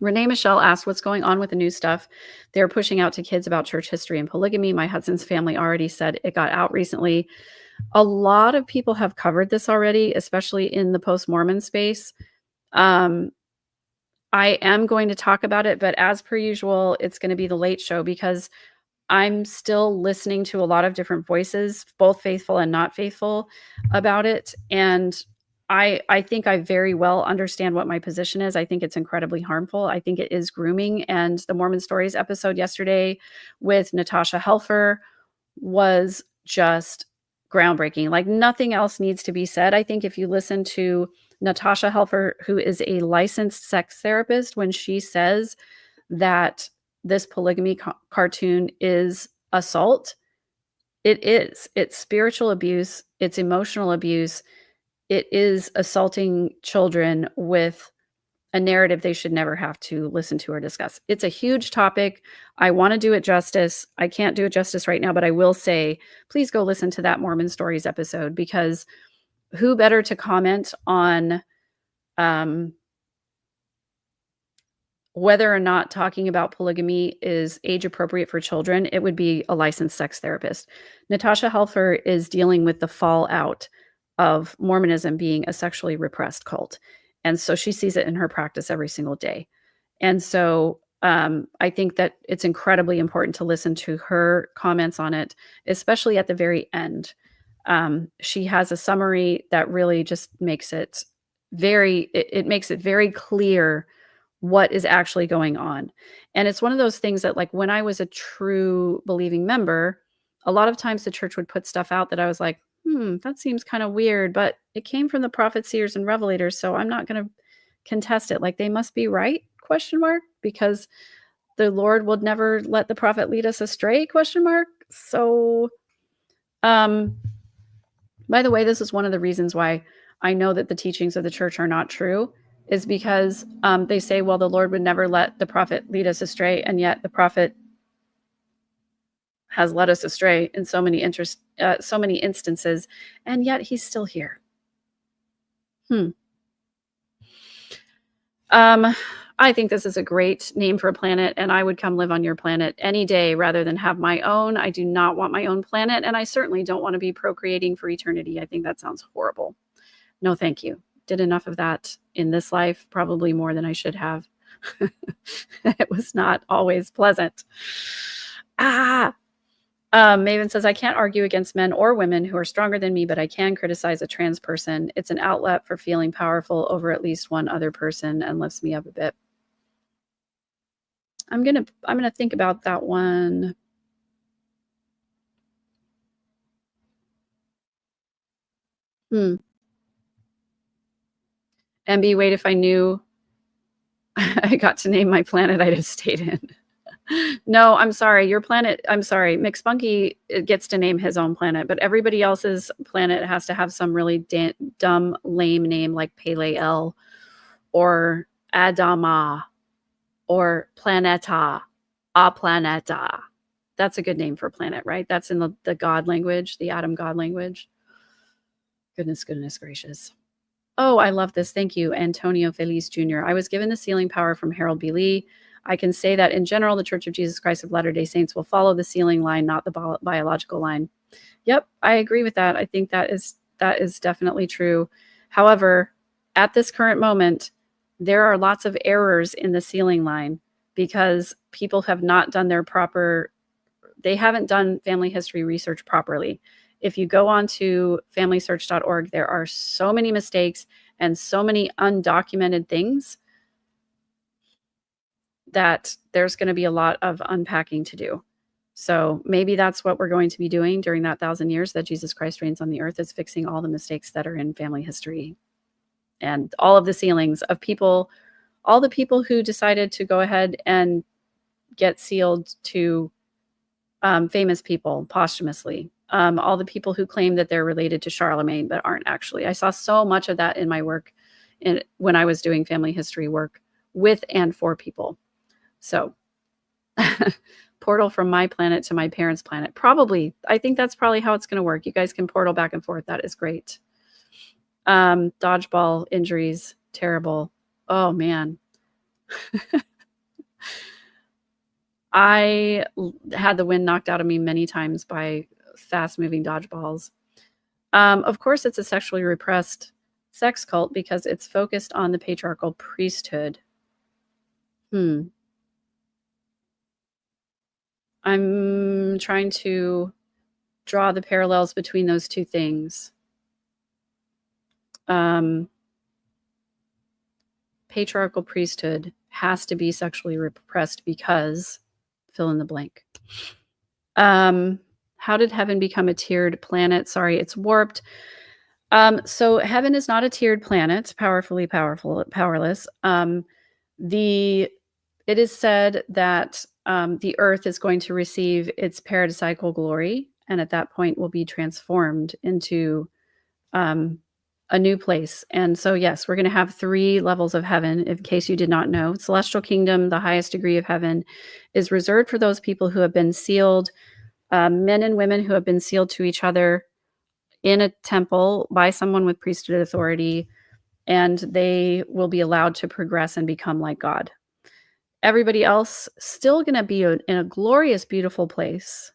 Renee Michelle asked, what's going on with the new stuff they're pushing out to kids about church history and polygamy? My husband's family already said it got out recently. A lot of people have covered this already, especially in the post-Mormon space. I am going to talk about it, but as per usual, it's going to be the late show because I'm still listening to a lot of different voices, both faithful and not faithful, about it. And I think I very well understand what my position is. I think it's incredibly harmful. I think it is grooming. And the Mormon Stories episode yesterday with Natasha Helfer was just groundbreaking. Like nothing else needs to be said. I think if you listen to Natasha Helfer, who is a licensed sex therapist, when she says that this polygamy cartoon is assault, it is. It's spiritual abuse. It's emotional abuse. It is assaulting children with a narrative they should never have to listen to or discuss. It's a huge topic. I want to do it justice. I can't do it justice right now, but I will say, please go listen to that Mormon Stories episode, because who better to comment on whether or not talking about polygamy is age appropriate for children? It would be a licensed sex therapist. Natasha Helfer is dealing with the fallout of Mormonism being a sexually repressed cult. And so she sees it in her practice every single day. And so I think that it's incredibly important to listen to her comments on it, especially at the very end. She has a summary that really just makes it very clear what is actually going on. And it's one of those things that, like, when I was a true believing member, a lot of times the church would put stuff out that I was like, that seems kind of weird, but it came from the prophets, seers, and revelators, so I'm not going to contest it. Like, they must be right? Question mark, because the Lord would never let the prophet lead us astray? Question mark. So, um, by the way, this is one of the reasons why I know that the teachings of the church are not true, is because they say, well, the Lord would never let the prophet lead us astray, and yet the prophet has led us astray in so many instances, and yet he's still here. I think this is a great name for a planet, and I would come live on your planet any day rather than have my own. I do not want my own planet, and I certainly don't want to be procreating for eternity. I think that sounds horrible. No, thank you. Did enough of that in this life, probably more than I should have. It was not always pleasant. Maven says, I can't argue against men or women who are stronger than me, but I can criticize a trans person. It's an outlet for feeling powerful over at least one other person and lifts me up a bit. I'm gonna think about that one. MB, wait, if I knew I got to name my planet, I'd have stayed in. No, I'm sorry. Your planet, I'm sorry. McSpunky gets to name his own planet, but everybody else's planet has to have some really dumb, lame name like Pele-El or Adama or Planeta, A Planeta. That's a good name for a planet, right? That's in the God language, the Adam God language. Goodness gracious. Oh, I love this. Thank you, Antonio Feliz Jr. I was given the sealing power from Harold B. Lee. I can say that in general, the Church of Jesus Christ of Latter-day Saints will follow the sealing line, not the biological line. Yep, I agree with that. I think that is definitely true. However, at this current moment, there are lots of errors in the sealing line because people have not done they haven't done family history research properly. If you go on to familysearch.org, there are so many mistakes and so many undocumented things that there's going to be a lot of unpacking to do. So maybe that's what we're going to be doing during that 1,000 years that Jesus Christ reigns on the earth, is fixing all the mistakes that are in family history and all of the sealings of people, all the people who decided to go ahead and get sealed to famous people posthumously. All the people who claim that they're related to Charlemagne but aren't actually. I saw so much of that in my work when I was doing family history work with and for people. So portal from my planet to my parents' planet. Probably. I think that's probably how it's going to work. You guys can portal back and forth. That is great. Dodgeball injuries. Terrible. Oh, man. I had the wind knocked out of me many times by fast-moving dodgeballs. Of course, it's a sexually repressed sex cult because it's focused on the patriarchal priesthood. I'm trying to draw the parallels between those two things. Patriarchal priesthood has to be sexually repressed because fill in the blank. How did heaven become a tiered planet? Sorry, it's warped. So heaven is not a tiered planet, powerless. It is said that the earth is going to receive its paradisiacal glory, and at that point will be transformed into a new place. And so, yes, we're going to have 3 levels of heaven, in case you did not know. Celestial kingdom, the highest degree of heaven, is reserved for those people who have been sealed, men and women who have been sealed to each other in a temple by someone with priesthood authority, and they will be allowed to progress and become like God. Everybody else still going to be in a glorious, beautiful place.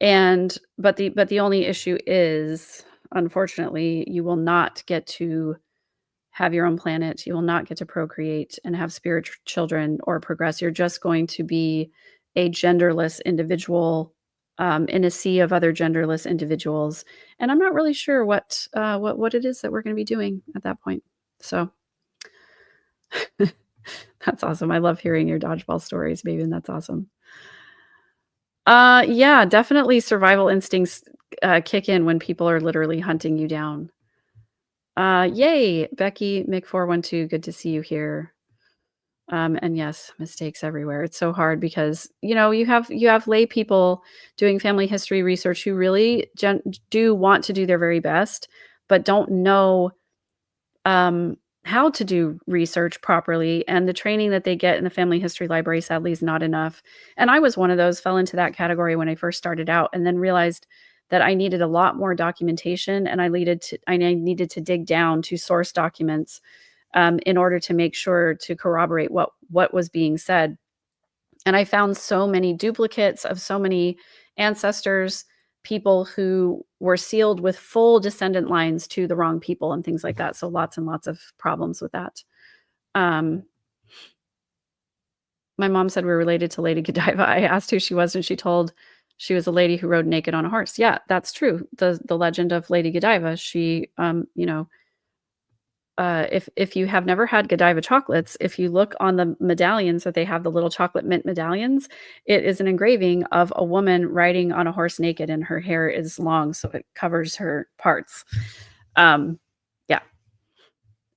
But the only issue is, unfortunately, you will not get to have your own planet. You will not get to procreate and have spiritual children or progress. You're just going to be a genderless individual in a sea of other genderless individuals. And I'm not really sure what it is that we're going to be doing at that point. So that's awesome. I love hearing your dodgeball stories, baby, and that's awesome. Yeah, definitely survival instincts, kick in when people are literally hunting you down. Yay, Becky Mc412, good to see you here. And yes, mistakes everywhere. It's so hard because, you have lay people doing family history research who really do want to do their very best, but don't know um, how to do research properly. And the training that they get in the family history library sadly is not enough. And I was one of those, fell into that category when I first started out, and then realized that I needed a lot more documentation, and I needed to dig down to source documents in order to make sure to corroborate what was being said. And I found so many duplicates of so many ancestors, people who were sealed with full descendant lines to the wrong people and things like that. So lots and lots of problems with that. Um, my mom said we're related to Lady Godiva. I asked who she was, and she told she was a lady who rode naked on a horse. Yeah, that's true. The legend of Lady Godiva. She, if you have never had Godiva chocolates, if you look on the medallions that they have, the little chocolate mint medallions, it is an engraving of a woman riding on a horse naked, and her hair is long, so it covers her parts. Yeah.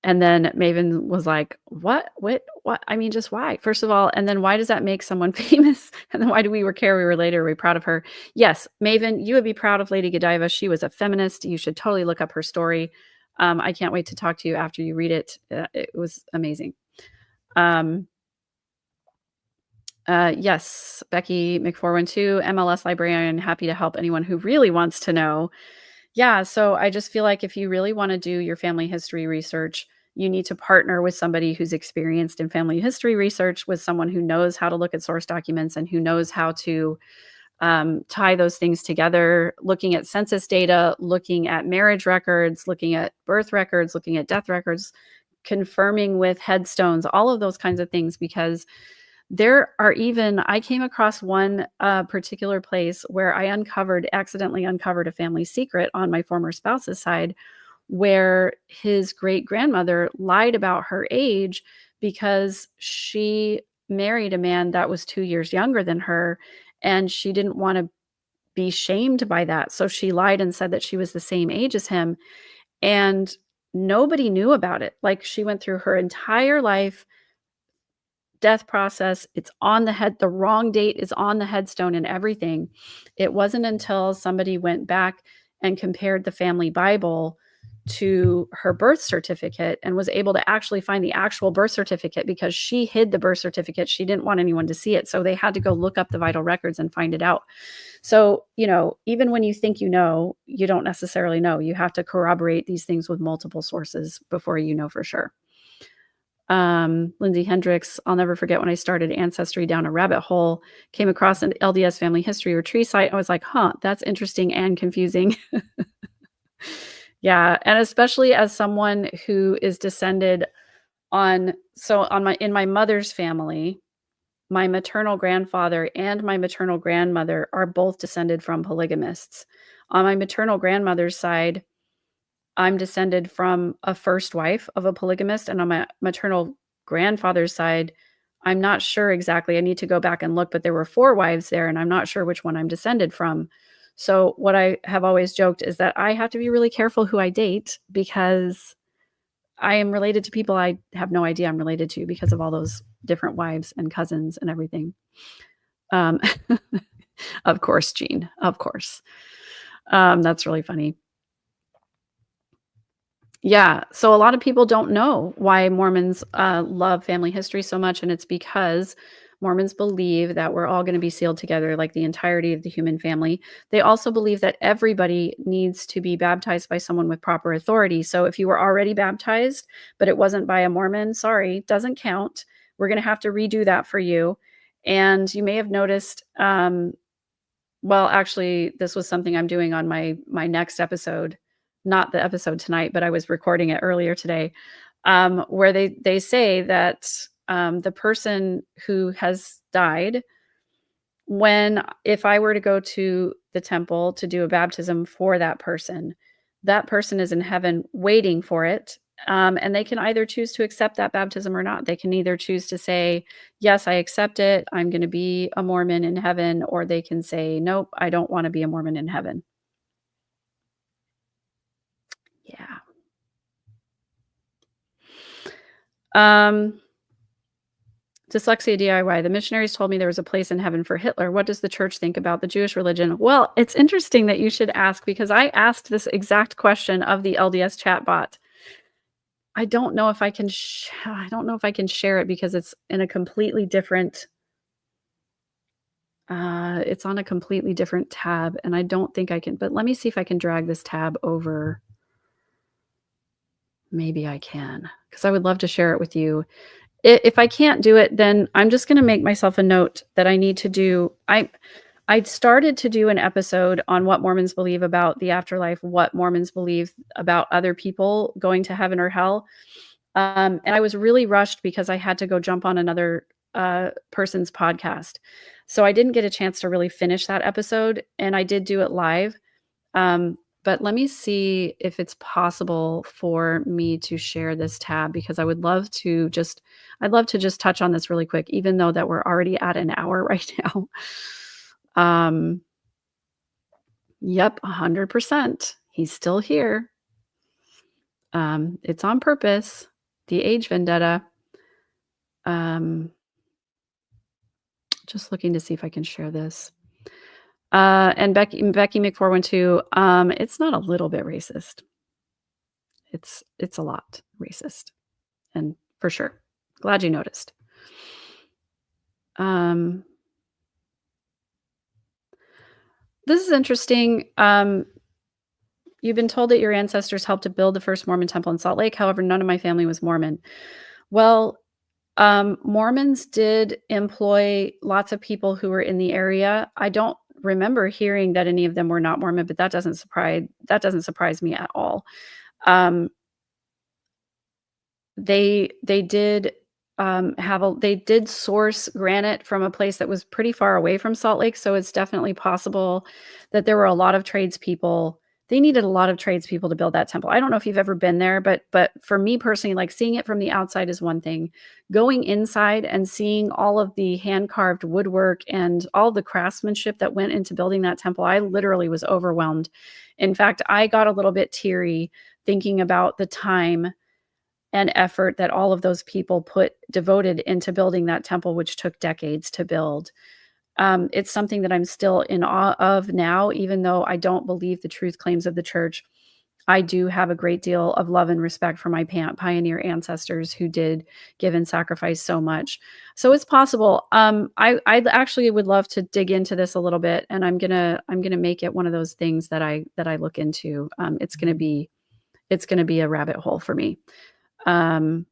And then Maven was like, "What? What? I mean, just why? First of all, and then why does that make someone famous? And then why do we care we were later? Are we proud of her? Yes, Maven, you would be proud of Lady Godiva. She was a feminist. You should totally look up her story. I can't wait to talk to you after you read it. It was amazing." Um, yes, Becky Mc412, MLS librarian, happy to help anyone who really wants to know. Yeah, so I just feel like if you really wanna do your family history research, you need to partner with somebody who's experienced in family history research, with someone who knows how to look at source documents and who knows how to tie those things together, looking at census data, looking at marriage records, looking at birth records, looking at death records, confirming with headstones, all of those kinds of things, because I came across one particular place where I accidentally uncovered a family secret on my former spouse's side, where his great grandmother lied about her age because she married a man that was 2 years younger than her, and she didn't want to be shamed by that. So she lied and said that she was the same age as him, and nobody knew about it. Like, she went through her entire life death process, it's on the wrong date is on the headstone and everything. It wasn't until somebody went back and compared the family Bible to her birth certificate and was able to actually find the actual birth certificate, because she hid the birth certificate. She didn't want anyone to see it. So they had to go look up the vital records and find it out. So, even when you think you don't necessarily know. You have to corroborate these things with multiple sources before you know for sure. Lindsay Hendricks, I'll never forget when I started Ancestry down a rabbit hole, came across an LDS family history or tree site. I was like, huh, that's interesting and confusing. Yeah. And especially as someone who is descended in my mother's family, my maternal grandfather and my maternal grandmother are both descended from polygamists. On my maternal grandmother's side, I'm descended from a first wife of a polygamist, and on my maternal grandfather's side, I'm not sure exactly. I need to go back and look, but there were 4 wives there, and I'm not sure which one I'm descended from. So what I have always joked is that I have to be really careful who I date, because I am related to people I have no idea I'm related to because of all those different wives and cousins and everything. Um, of course, Jean, of course. That's really funny. Yeah, so a lot of people don't know why Mormons love family history so much, and it's because Mormons believe that we're all going to be sealed together, like the entirety of the human family. They also believe that everybody needs to be baptized by someone with proper authority. So if you were already baptized, but it wasn't by a Mormon, sorry, doesn't count. We're going to have to redo that for you. And you may have noticed, well, actually, this was something I'm doing on my next episode, not the episode tonight, but I was recording it earlier today, where they say that the person who has died, if I were to go to the temple to do a baptism for that person is in heaven waiting for it. And they can either choose to accept that baptism or not. They can either choose to say, yes, I accept it. I'm going to be a Mormon in heaven. Or they can say, nope, I don't want to be a Mormon in heaven. Yeah. Dyslexia DIY. The missionaries told me there was a place in heaven for Hitler. What does the church think about the Jewish religion? Well, it's interesting that you should ask because I asked this exact question of the LDS chatbot. I don't know if I can I don't know if I can share it because it's in a completely different it's on a completely different tab and I don't think I can, but let me see if I can drag this tab over. Maybe I can because I would love to share it with you. If I can't do it, then I'm just going to make myself a note that I need to do. I started to do an episode on what Mormons believe about the afterlife, what Mormons believe about other people going to heaven or hell. And I was really rushed because I had to go jump on another person's podcast. So I didn't get a chance to really finish that episode. And I did do it live. But let me see if it's possible for me to share this tab because I'd love to just touch on this really quick, even though that we're already at an hour right now. Yep, 100%. He's still here. It's on purpose. The age vendetta. Just looking to see if I can share this. And Becky McFour12, it's not a little bit racist. It's a lot racist. And for sure. Glad you noticed. This is interesting. You've been told that your ancestors helped to build the first Mormon temple in Salt Lake. However, none of my family was Mormon. Well, Mormons did employ lots of people who were in the area. I don't remember hearing that any of them were not Mormon, but that doesn't surprise me at all. They did they did source granite from a place that was pretty far away from Salt Lake, so it's definitely possible that there were a lot of tradespeople. They needed a lot of tradespeople to build that temple. I don't know if you've ever been there, but for me personally, like seeing it from the outside is one thing. Going inside and seeing all of the hand-carved woodwork and all the craftsmanship that went into building that temple, I literally was overwhelmed. In fact, I got a little bit teary thinking about the time and effort that all of those people devoted into building that temple, which took decades to build. It's something that I'm still in awe of now, even though I don't believe the truth claims of the church. I do have a great deal of love and respect for my pioneer ancestors who did give and sacrifice so much. So it's possible. I actually would love to dig into this a little bit, and I'm gonna make it one of those things that I look into. It's gonna be a rabbit hole for me. Of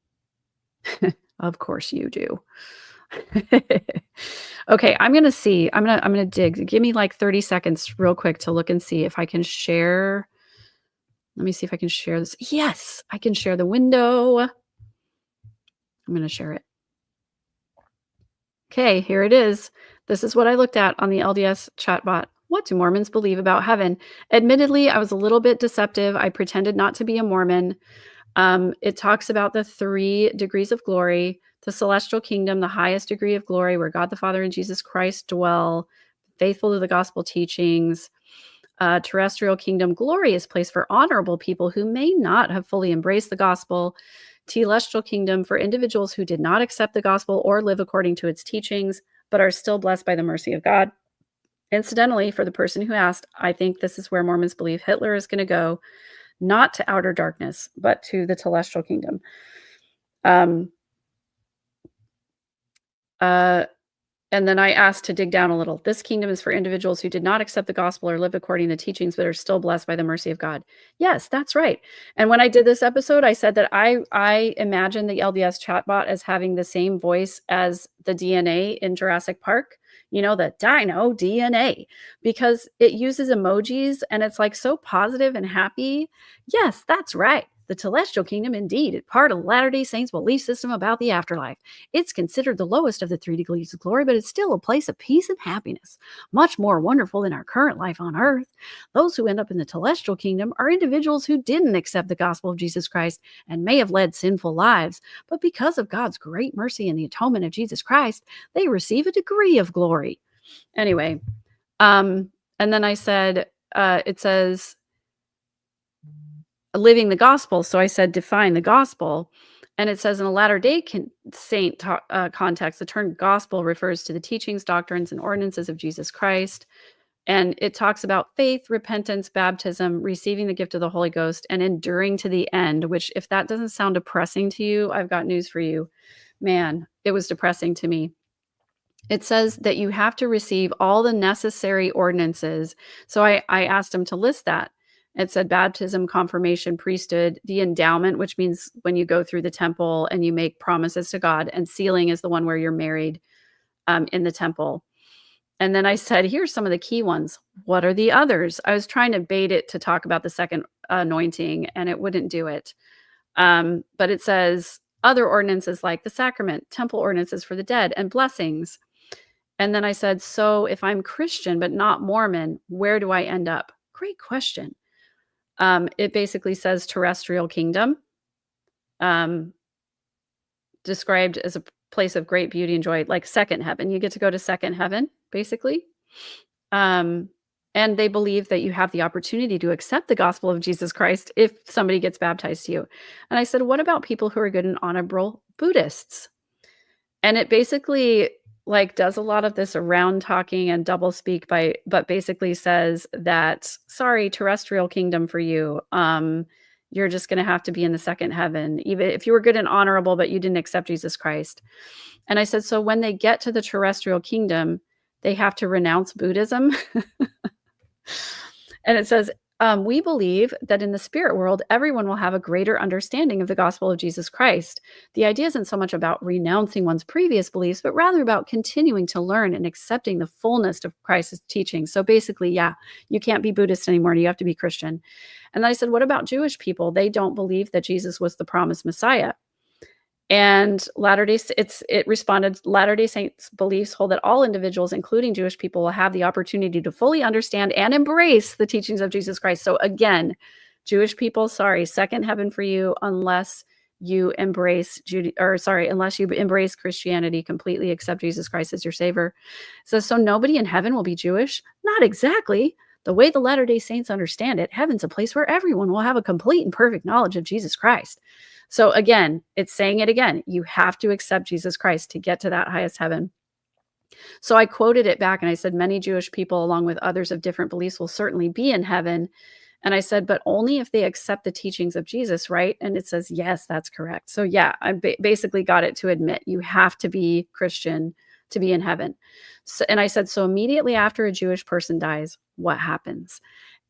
course you do. Okay, I'm gonna see. I'm gonna dig. Give me like 30 seconds real quick to look and see if I can share. Let me see if I can share this. Yes, I can share the window. I'm gonna share it. Okay, here it is. This is what I looked at on the LDS chatbot. What do Mormons believe about heaven? Admittedly, I was a little bit deceptive. I pretended not to be a Mormon. It talks about the 3 degrees of glory, the celestial kingdom, the highest degree of glory where God the Father and Jesus Christ dwell, faithful to the gospel teachings. Terrestrial kingdom, glorious place for honorable people who may not have fully embraced the gospel. Telestial kingdom for individuals who did not accept the gospel or live according to its teachings, but are still blessed by the mercy of God. Incidentally, for the person who asked, I think this is where Mormons believe Hitler is going to go. Not to outer darkness, but to the telestial kingdom. And then I asked to dig down a little. This kingdom is for individuals who did not accept the gospel or live according to the teachings, but are still blessed by the mercy of God. Yes, that's right. And when I did this episode, I said that I imagine the LDS chatbot as having the same voice as the DNA in Jurassic Park. You know, the dino DNA, because it uses emojis and it's like so positive and happy. Yes, that's right. The celestial kingdom, indeed, is part of Latter-day Saints' belief system about the afterlife. It's considered the lowest of the 3 degrees of glory, but it's still a place of peace and happiness, much more wonderful than our current life on earth. Those who end up in the celestial kingdom are individuals who didn't accept the gospel of Jesus Christ and may have led sinful lives, but because of God's great mercy and the atonement of Jesus Christ, they receive a degree of glory. Anyway, and then I said, it says, living the gospel. So I said, define the gospel. And it says in a Latter-day Saint context, the term gospel refers to the teachings, doctrines, and ordinances of Jesus Christ. And it talks about faith, repentance, baptism, receiving the gift of the Holy Ghost, and enduring to the end, which if that doesn't sound depressing to you, I've got news for you. Man, it was depressing to me. It says that you have to receive all the necessary ordinances. So I asked him to list that. It said baptism, confirmation, priesthood, the endowment, which means when you go through the temple and you make promises to God, and sealing is the one where you're married in the temple. And then I said, here's some of the key ones. What are the others? I was trying to bait it to talk about the second anointing, and it wouldn't do it. But it says other ordinances like the sacrament, temple ordinances for the dead, and blessings. And then I said, so if I'm Christian but not Mormon, where do I end up? Great question. It basically says terrestrial kingdom, described as a place of great beauty and joy, like second heaven. You get to go to second heaven, basically. And they believe that you have the opportunity to accept the gospel of Jesus Christ if somebody gets baptized to you. And I said, what about people who are good and honorable Buddhists? And it basically like does a lot of this around talking and double speak but basically says that, sorry, terrestrial kingdom for you. You're just going to have to be in the second heaven, even if you were good and honorable, but you didn't accept Jesus Christ. And I said, so when they get to the terrestrial kingdom, they have to renounce Buddhism. And it says, we believe that in the spirit world, everyone will have a greater understanding of the gospel of Jesus Christ. The idea isn't so much about renouncing one's previous beliefs, but rather about continuing to learn and accepting the fullness of Christ's teaching. So basically, yeah, you can't be Buddhist anymore. You have to be Christian. And then I said, what about Jewish people? They don't believe that Jesus was the promised Messiah. And it responded, Latter-day Saints beliefs hold that all individuals, including Jewish people, will have the opportunity to fully understand and embrace the teachings of Jesus Christ. So again, Jewish people, sorry, second heaven for you unless you embrace unless you embrace Christianity, completely accept Jesus Christ as your savior. So nobody in heaven will be Jewish? Not exactly. The way the Latter-day Saints understand it, heaven's a place where everyone will have a complete and perfect knowledge of Jesus Christ. So again, it's saying it again. You have to accept Jesus Christ to get to that highest heaven. So I quoted it back and I said, many Jewish people, along with others of different beliefs, will certainly be in heaven. And I said, but only if they accept the teachings of Jesus, right? And it says, yes, that's correct. So yeah, I basically got it to admit you have to be Christian to be in heaven. So, and I said, so immediately after a Jewish person dies, what happens?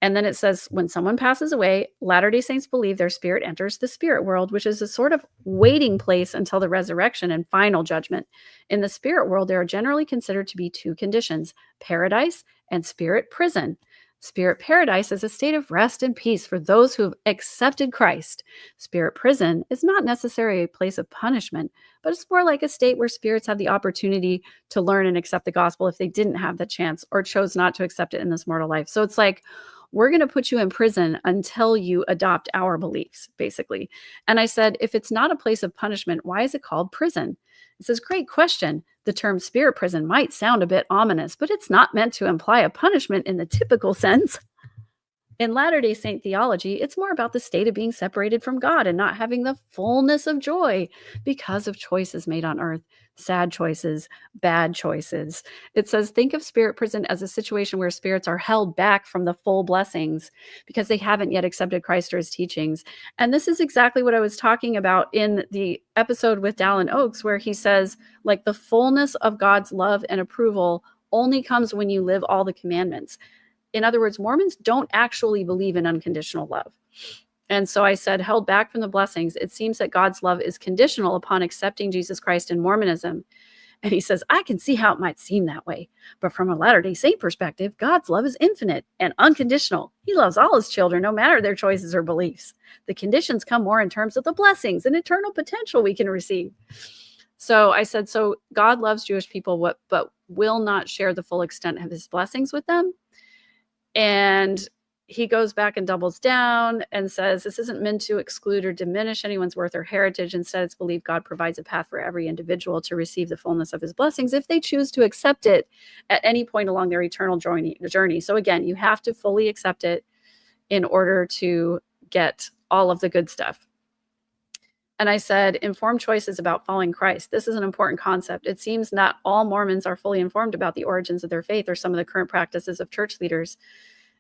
And then it says, when someone passes away, Latter-day Saints believe their spirit enters the spirit world, which is a sort of waiting place until the resurrection and final judgment. In the spirit world, there are generally considered to be 2 conditions, paradise and spirit prison. Spirit paradise is a state of rest and peace for those who have accepted Christ. Spirit prison is not necessarily a place of punishment, but it's more like a state where spirits have the opportunity to learn and accept the gospel if they didn't have the chance or chose not to accept it in this mortal life. So it's like, we're going to put you in prison until you adopt our beliefs, basically. And I said, if it's not a place of punishment, why is it called prison? It says, great question. The term spirit prison might sound a bit ominous, but it's not meant to imply a punishment in the typical sense. In Latter-day Saint theology, it's more about the state of being separated from God and not having the fullness of joy because of choices made on earth, sad choices, bad choices. It says, think of spirit prison as a situation where spirits are held back from the full blessings because they haven't yet accepted Christ or his teachings. And this is exactly what I was talking about in the episode with Dallin Oaks, where he says, like, the fullness of God's love and approval only comes when you live all the commandments. In other words, Mormons don't actually believe in unconditional love. And so I said, held back from the blessings, it seems that God's love is conditional upon accepting Jesus Christ in Mormonism. And he says, I can see how it might seem that way. But from a Latter-day Saint perspective, God's love is infinite and unconditional. He loves all his children, no matter their choices or beliefs. The conditions come more in terms of the blessings and eternal potential we can receive. So I said, so God loves Jewish people, but will not share the full extent of his blessings with them. And he goes back and doubles down and says, this isn't meant to exclude or diminish anyone's worth or heritage. Instead, it's believed God provides a path for every individual to receive the fullness of his blessings if they choose to accept it at any point along their eternal journey. So again, you have to fully accept it in order to get all of the good stuff. And I said, informed choices about following Christ. This is an important concept. It seems not all Mormons are fully informed about the origins of their faith or some of the current practices of church leaders.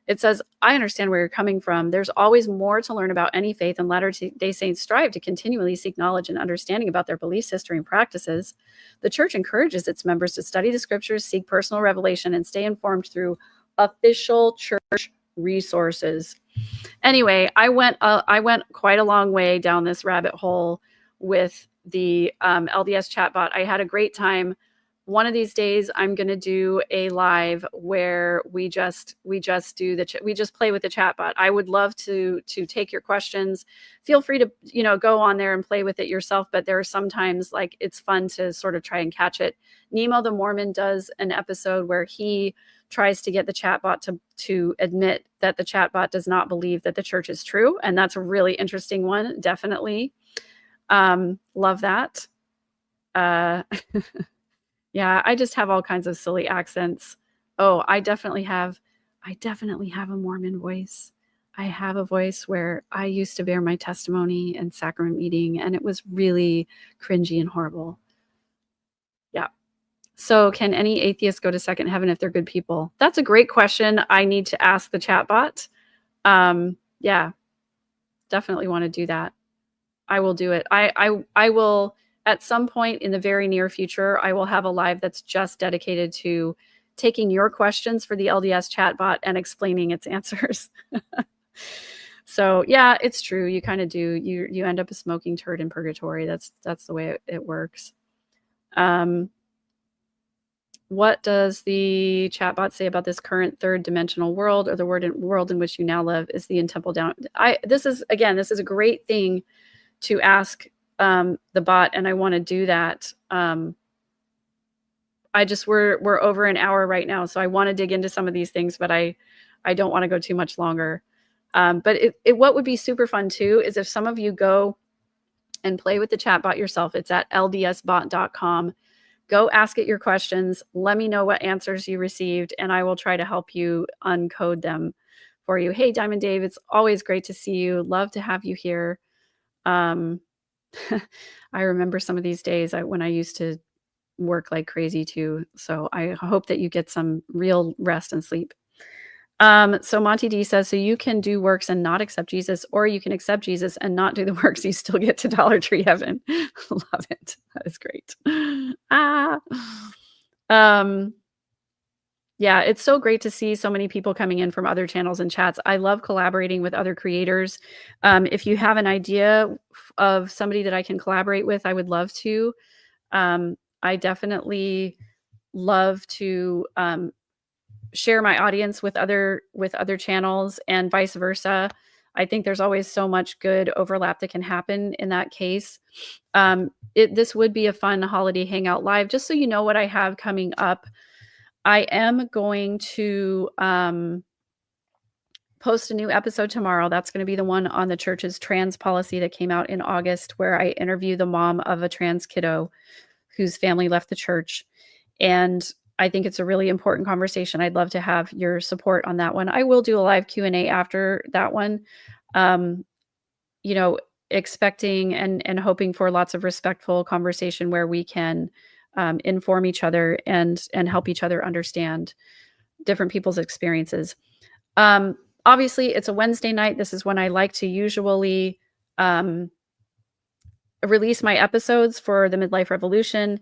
It says, I understand where you're coming from. There's always more to learn about any faith, and Latter-day Saints strive to continually seek knowledge and understanding about their beliefs, history, and practices. The church encourages its members to study the scriptures, seek personal revelation, and stay informed through official church resources. Anyway, I went quite a long way down this rabbit hole with the LDS chatbot. I had a great time. One of these days, I'm going to do a live where we just play with the chatbot. I would love to take your questions. Feel free to go on there and play with it yourself. But there are sometimes like it's fun to sort of try and catch it. Nemo the Mormon does an episode where he tries to get the chatbot to admit that the chatbot does not believe that the church is true, and that's a really interesting one. Definitely, love that. Yeah, I just have all kinds of silly accents. Oh, I definitely have a Mormon voice. I have a voice where I used to bear my testimony in sacrament meeting, and it was really cringy and horrible. Yeah. So can any atheist go to second heaven if they're good people? That's a great question. I need to ask the chatbot. Yeah, definitely want to do that. I will do it. I will. At some point in the very near future, I will have a live that's just dedicated to taking your questions for the LDS chatbot and explaining its answers. So yeah, it's true. You kind of do. You end up a smoking turd in purgatory. That's the way it works. What does the chatbot say about this current third dimensional world, or the world in which you now live? Is the temple down? This is a great thing to ask the bot, and I want to do that. We're over an hour right now, so I want to dig into some of these things, but I don't want to go too much longer. But what would be super fun too is if some of you go and play with the chatbot yourself. It's at ldsbot.com. Go ask it your questions. Let me know what answers you received, and I will try to help you uncode them for you. Hey, Diamond Dave, it's always great to see you. Love to have you here. I remember some of these days when I used to work like crazy too. So I hope that you get some real rest and sleep. So Monty D says, so you can do works and not accept Jesus, or you can accept Jesus and not do the works. You still get to Dollar Tree heaven. Love it. That is great. Yeah, it's so great to see so many people coming in from other channels and chats. I love collaborating with other creators. If you have an idea of somebody that I can collaborate with, I would love to. I definitely love to share my audience with other channels and vice versa. I think there's always so much good overlap that can happen in that case. This would be a fun holiday hangout live. Just so you know what I have coming up, I am going to post a new episode tomorrow. That's going to be the one on the church's trans policy that came out in August, where I interview the mom of a trans kiddo whose family left the church. And I think it's a really important conversation. I'd love to have your support on that one. I will do a live Q&A after that one, expecting and hoping for lots of respectful conversation where we can inform each other and help each other understand different people's experiences. Obviously, it's a Wednesday night. This is when I like to usually release my episodes for the Midlife Revolution.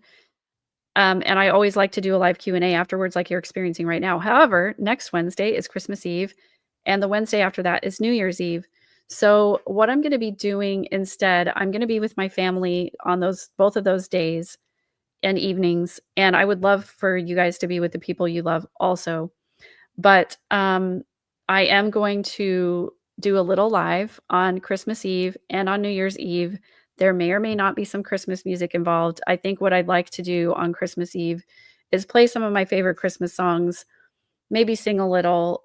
And I always like to do a live Q&A afterwards, like you're experiencing right now. However, next Wednesday is Christmas Eve, and the Wednesday after that is New Year's Eve. So what I'm going to be doing instead, I'm going to be with my family on both of those days. and evenings. And I would love for you guys to be with the people you love also. But I am going to do a little live on Christmas Eve and on New Year's Eve. There may or may not be some Christmas music involved. I think what I'd like to do on Christmas Eve is play some of my favorite Christmas songs, maybe sing a little,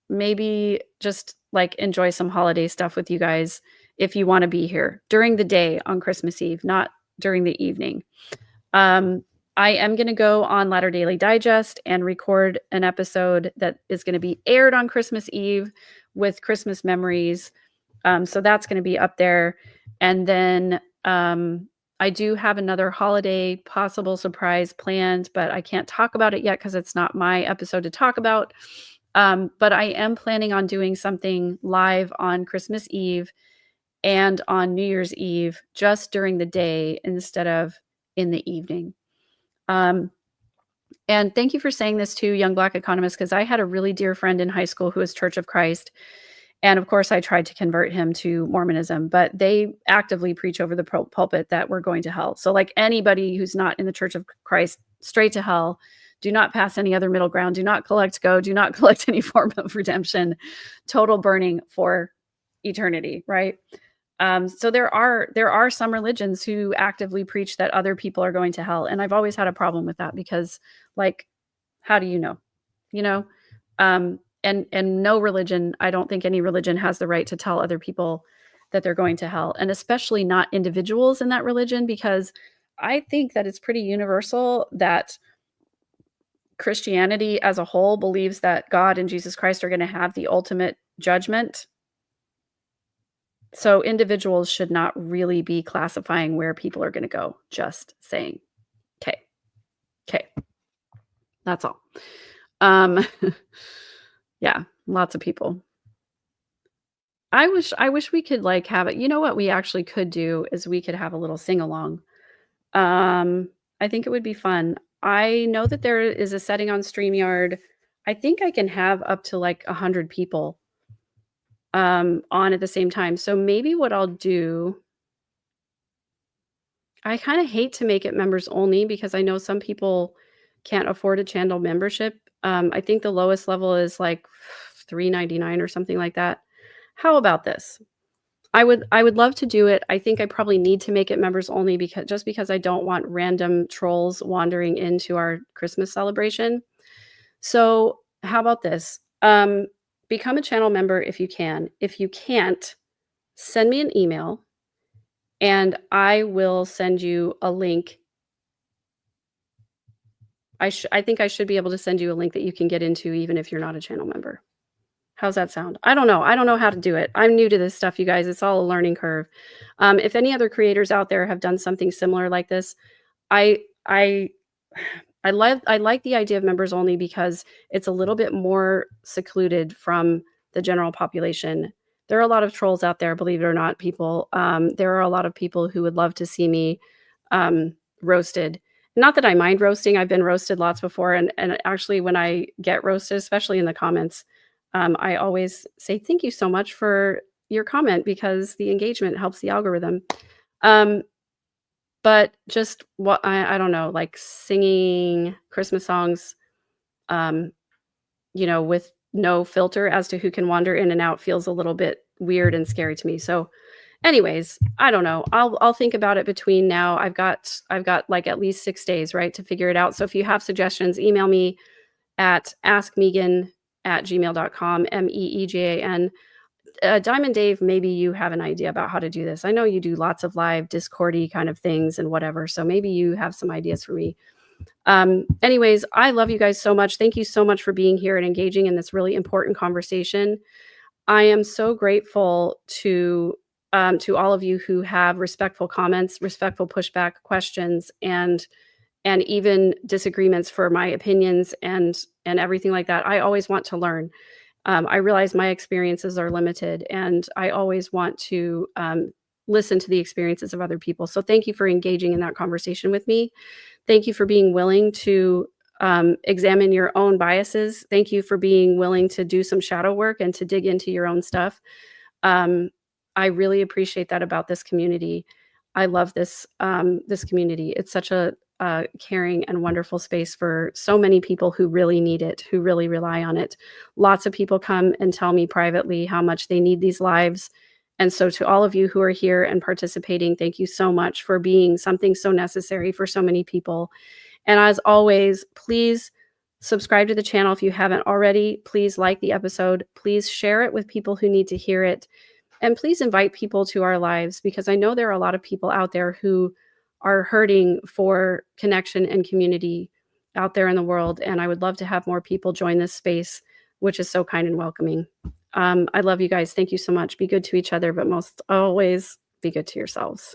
maybe just like enjoy some holiday stuff with you guys if you want to be here during the day on Christmas Eve, not during the evening. I am going to go on Latter Daily Digest and record an episode that is going to be aired on Christmas Eve with Christmas memories. So that's going to be up there. And then I do have another holiday possible surprise planned, but I can't talk about it yet because it's not my episode to talk about. But I am planning on doing something live on Christmas Eve and on New Year's Eve just during the day instead of in the evening. And thank you for saying this too, Young Black Economist, because I had a really dear friend in high school who was Church of Christ. And of course, I tried to convert him to Mormonism, but they actively preach over the pulpit that we're going to hell. So like anybody who's not in the Church of Christ, straight to hell. Do not pass any other middle ground. Do not collect go. Do not collect any form of redemption. Total burning for eternity, right? So there are some religions who actively preach that other people are going to hell, and I've always had a problem with that because, like, how do you know? You know, and no religion, I don't think any religion has the right to tell other people that they're going to hell, and especially not individuals in that religion, because I think that it's pretty universal that Christianity as a whole believes that God and Jesus Christ are going to have the ultimate judgment. So individuals should not really be classifying where people are going to go. Just saying. Okay. Okay. That's all. Yeah, lots of people. I wish we could like have it. You know what we actually could do is we could have a little sing along. I think it would be fun. I know that there is a setting on StreamYard. I think I can have up to like 100 people on at the same time. So maybe what I'll do, I kind of hate to make it members only because I know some people can't afford a channel membership. I think the lowest level is like $3.99 or something like that. How about this? I would love to do it. I think I probably need to make it members only because I don't want random trolls wandering into our Christmas celebration. So how about this? Become a channel member if you can. If you can't, send me an email and I will send you a link. I think I should be able to send you a link that you can get into even if you're not a channel member. How's that sound? I don't know. I don't know how to do it. I'm new to this stuff, you guys. It's all a learning curve. If any other creators out there have done something similar like this, I like the idea of members only because it's a little bit more secluded from the general population. There are a lot of trolls out there, believe it or not, people. There are a lot of people who would love to see me roasted. Not that I mind roasting. I've been roasted lots before. And actually, when I get roasted, especially in the comments, I always say, thank you so much for your comment because the engagement helps the algorithm. But just what I don't know, like singing Christmas songs, with no filter as to who can wander in and out feels a little bit weird and scary to me. So anyways, I don't know. I'll think about it between now. I've got like at least 6 days, right, to figure it out. So if you have suggestions, email me at askmegan@gmail.com, MEEGAN. Diamond Dave, maybe you have an idea about how to do this. I know you do lots of live Discordy kind of things and whatever. So maybe you have some ideas for me. Anyways, I love you guys so much. Thank you so much for being here and engaging in this really important conversation. I am so grateful to all of you who have respectful comments, respectful pushback, questions, and even disagreements for my opinions and everything like that. I always want to learn. I realize my experiences are limited, and I always want to listen to the experiences of other people. So thank you for engaging in that conversation with me. Thank you for being willing to examine your own biases. Thank you for being willing to do some shadow work and to dig into your own stuff. I really appreciate that about this community. I love this this community. It's such a caring and wonderful space for so many people who really need it, who really rely on it. Lots of people come and tell me privately how much they need these lives. And so to all of you who are here and participating, thank you so much for being something so necessary for so many people. And as always, please subscribe to the channel if you haven't already. Please like the episode. Please share it with people who need to hear it. And please invite people to our lives, because I know there are a lot of people out there who are hurting for connection and community out there in the world. And I would love to have more people join this space, which is so kind and welcoming. I love you guys. Thank you so much. Be good to each other, but most always be good to yourselves.